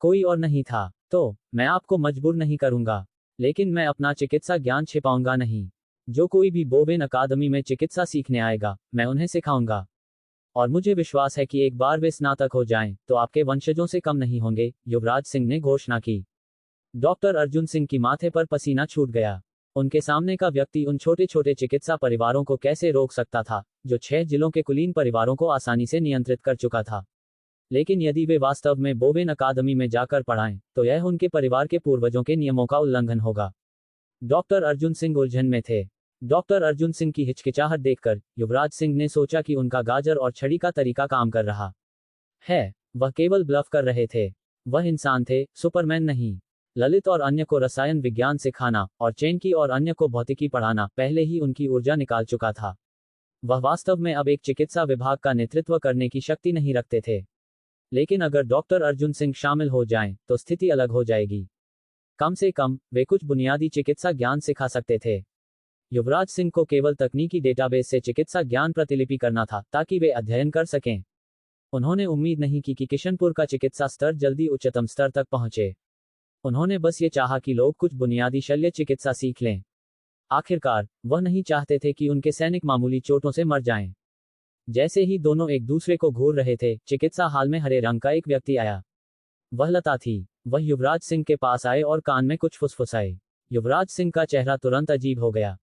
कोई और नहीं था। तो मैं आपको मजबूर नहीं करूंगा, लेकिन मैं अपना चिकित्सा ज्ञान छिपाऊंगा नहीं। जो कोई भी बोवेन अकादमी में चिकित्सा सीखने आएगा, मैं उन्हें सिखाऊंगा। और मुझे विश्वास है कि एक बार वे स्नातक हो जाएं, तो आपके वंशजों से कम नहीं होंगे, युवराज सिंह ने घोषणा की। डॉक्टर अर्जुन सिंह की माथे पर पसीना छूट गया। उनके सामने का व्यक्ति उन छोटे छोटे चिकित्सा परिवारों को कैसे रोक सकता था, जो 6 जिलों के कुलीन परिवारों को आसानी से नियंत्रित कर चुका था। लेकिन यदि वे वास्तव में बोवेन अकादमी में जाकर पढ़ाएं, तो यह उनके परिवार के पूर्वजों के नियमों का उल्लंघन होगा। डॉक्टर अर्जुन सिंह उलझन में थे। डॉक्टर अर्जुन सिंह की हिचकिचाहट देखकर युवराज सिंह ने सोचा कि उनका गाजर और छड़ी का तरीका काम कर रहा है। वह केवल ब्लफ कर रहे थे। वह इंसान थे, सुपरमैन नहीं। ललित और अन्य को रसायन विज्ञान सिखाना और चेनकी और अन्य को भौतिकी पढ़ाना पहले ही उनकी ऊर्जा निकाल चुका था। वह वास्तव में अब एक चिकित्सा विभाग का नेतृत्व करने की शक्ति नहीं रखते थे। लेकिन अगर डॉक्टर अर्जुन सिंह शामिल हो जाएं, तो स्थिति अलग हो जाएगी। कम से कम वे कुछ बुनियादी चिकित्सा ज्ञान सिखा सकते थे। युवराज सिंह को केवल तकनीकी डेटाबेस से चिकित्सा ज्ञान प्रतिलिपि करना था, ताकि वे अध्ययन कर सकें। उन्होंने उम्मीद नहीं की कि किशनपुर का चिकित्सा स्तर जल्दी उच्चतम स्तर तक पहुंचे। उन्होंने बस ये चाहा कि लोग कुछ बुनियादी शल्य चिकित्सा सीख लें। आखिरकार वह नहीं चाहते थे कि उनके सैनिक मामूली चोटों से मर जाएं। जैसे ही दोनों एक दूसरे को घूर रहे थे, चिकित्सा हाल में हरे रंग का एक व्यक्ति आया। वह लता थी। वह युवराज सिंह के पास आए और कान में कुछ फुसफुसाए। युवराज सिंह का चेहरा तुरंत अजीब हो गया।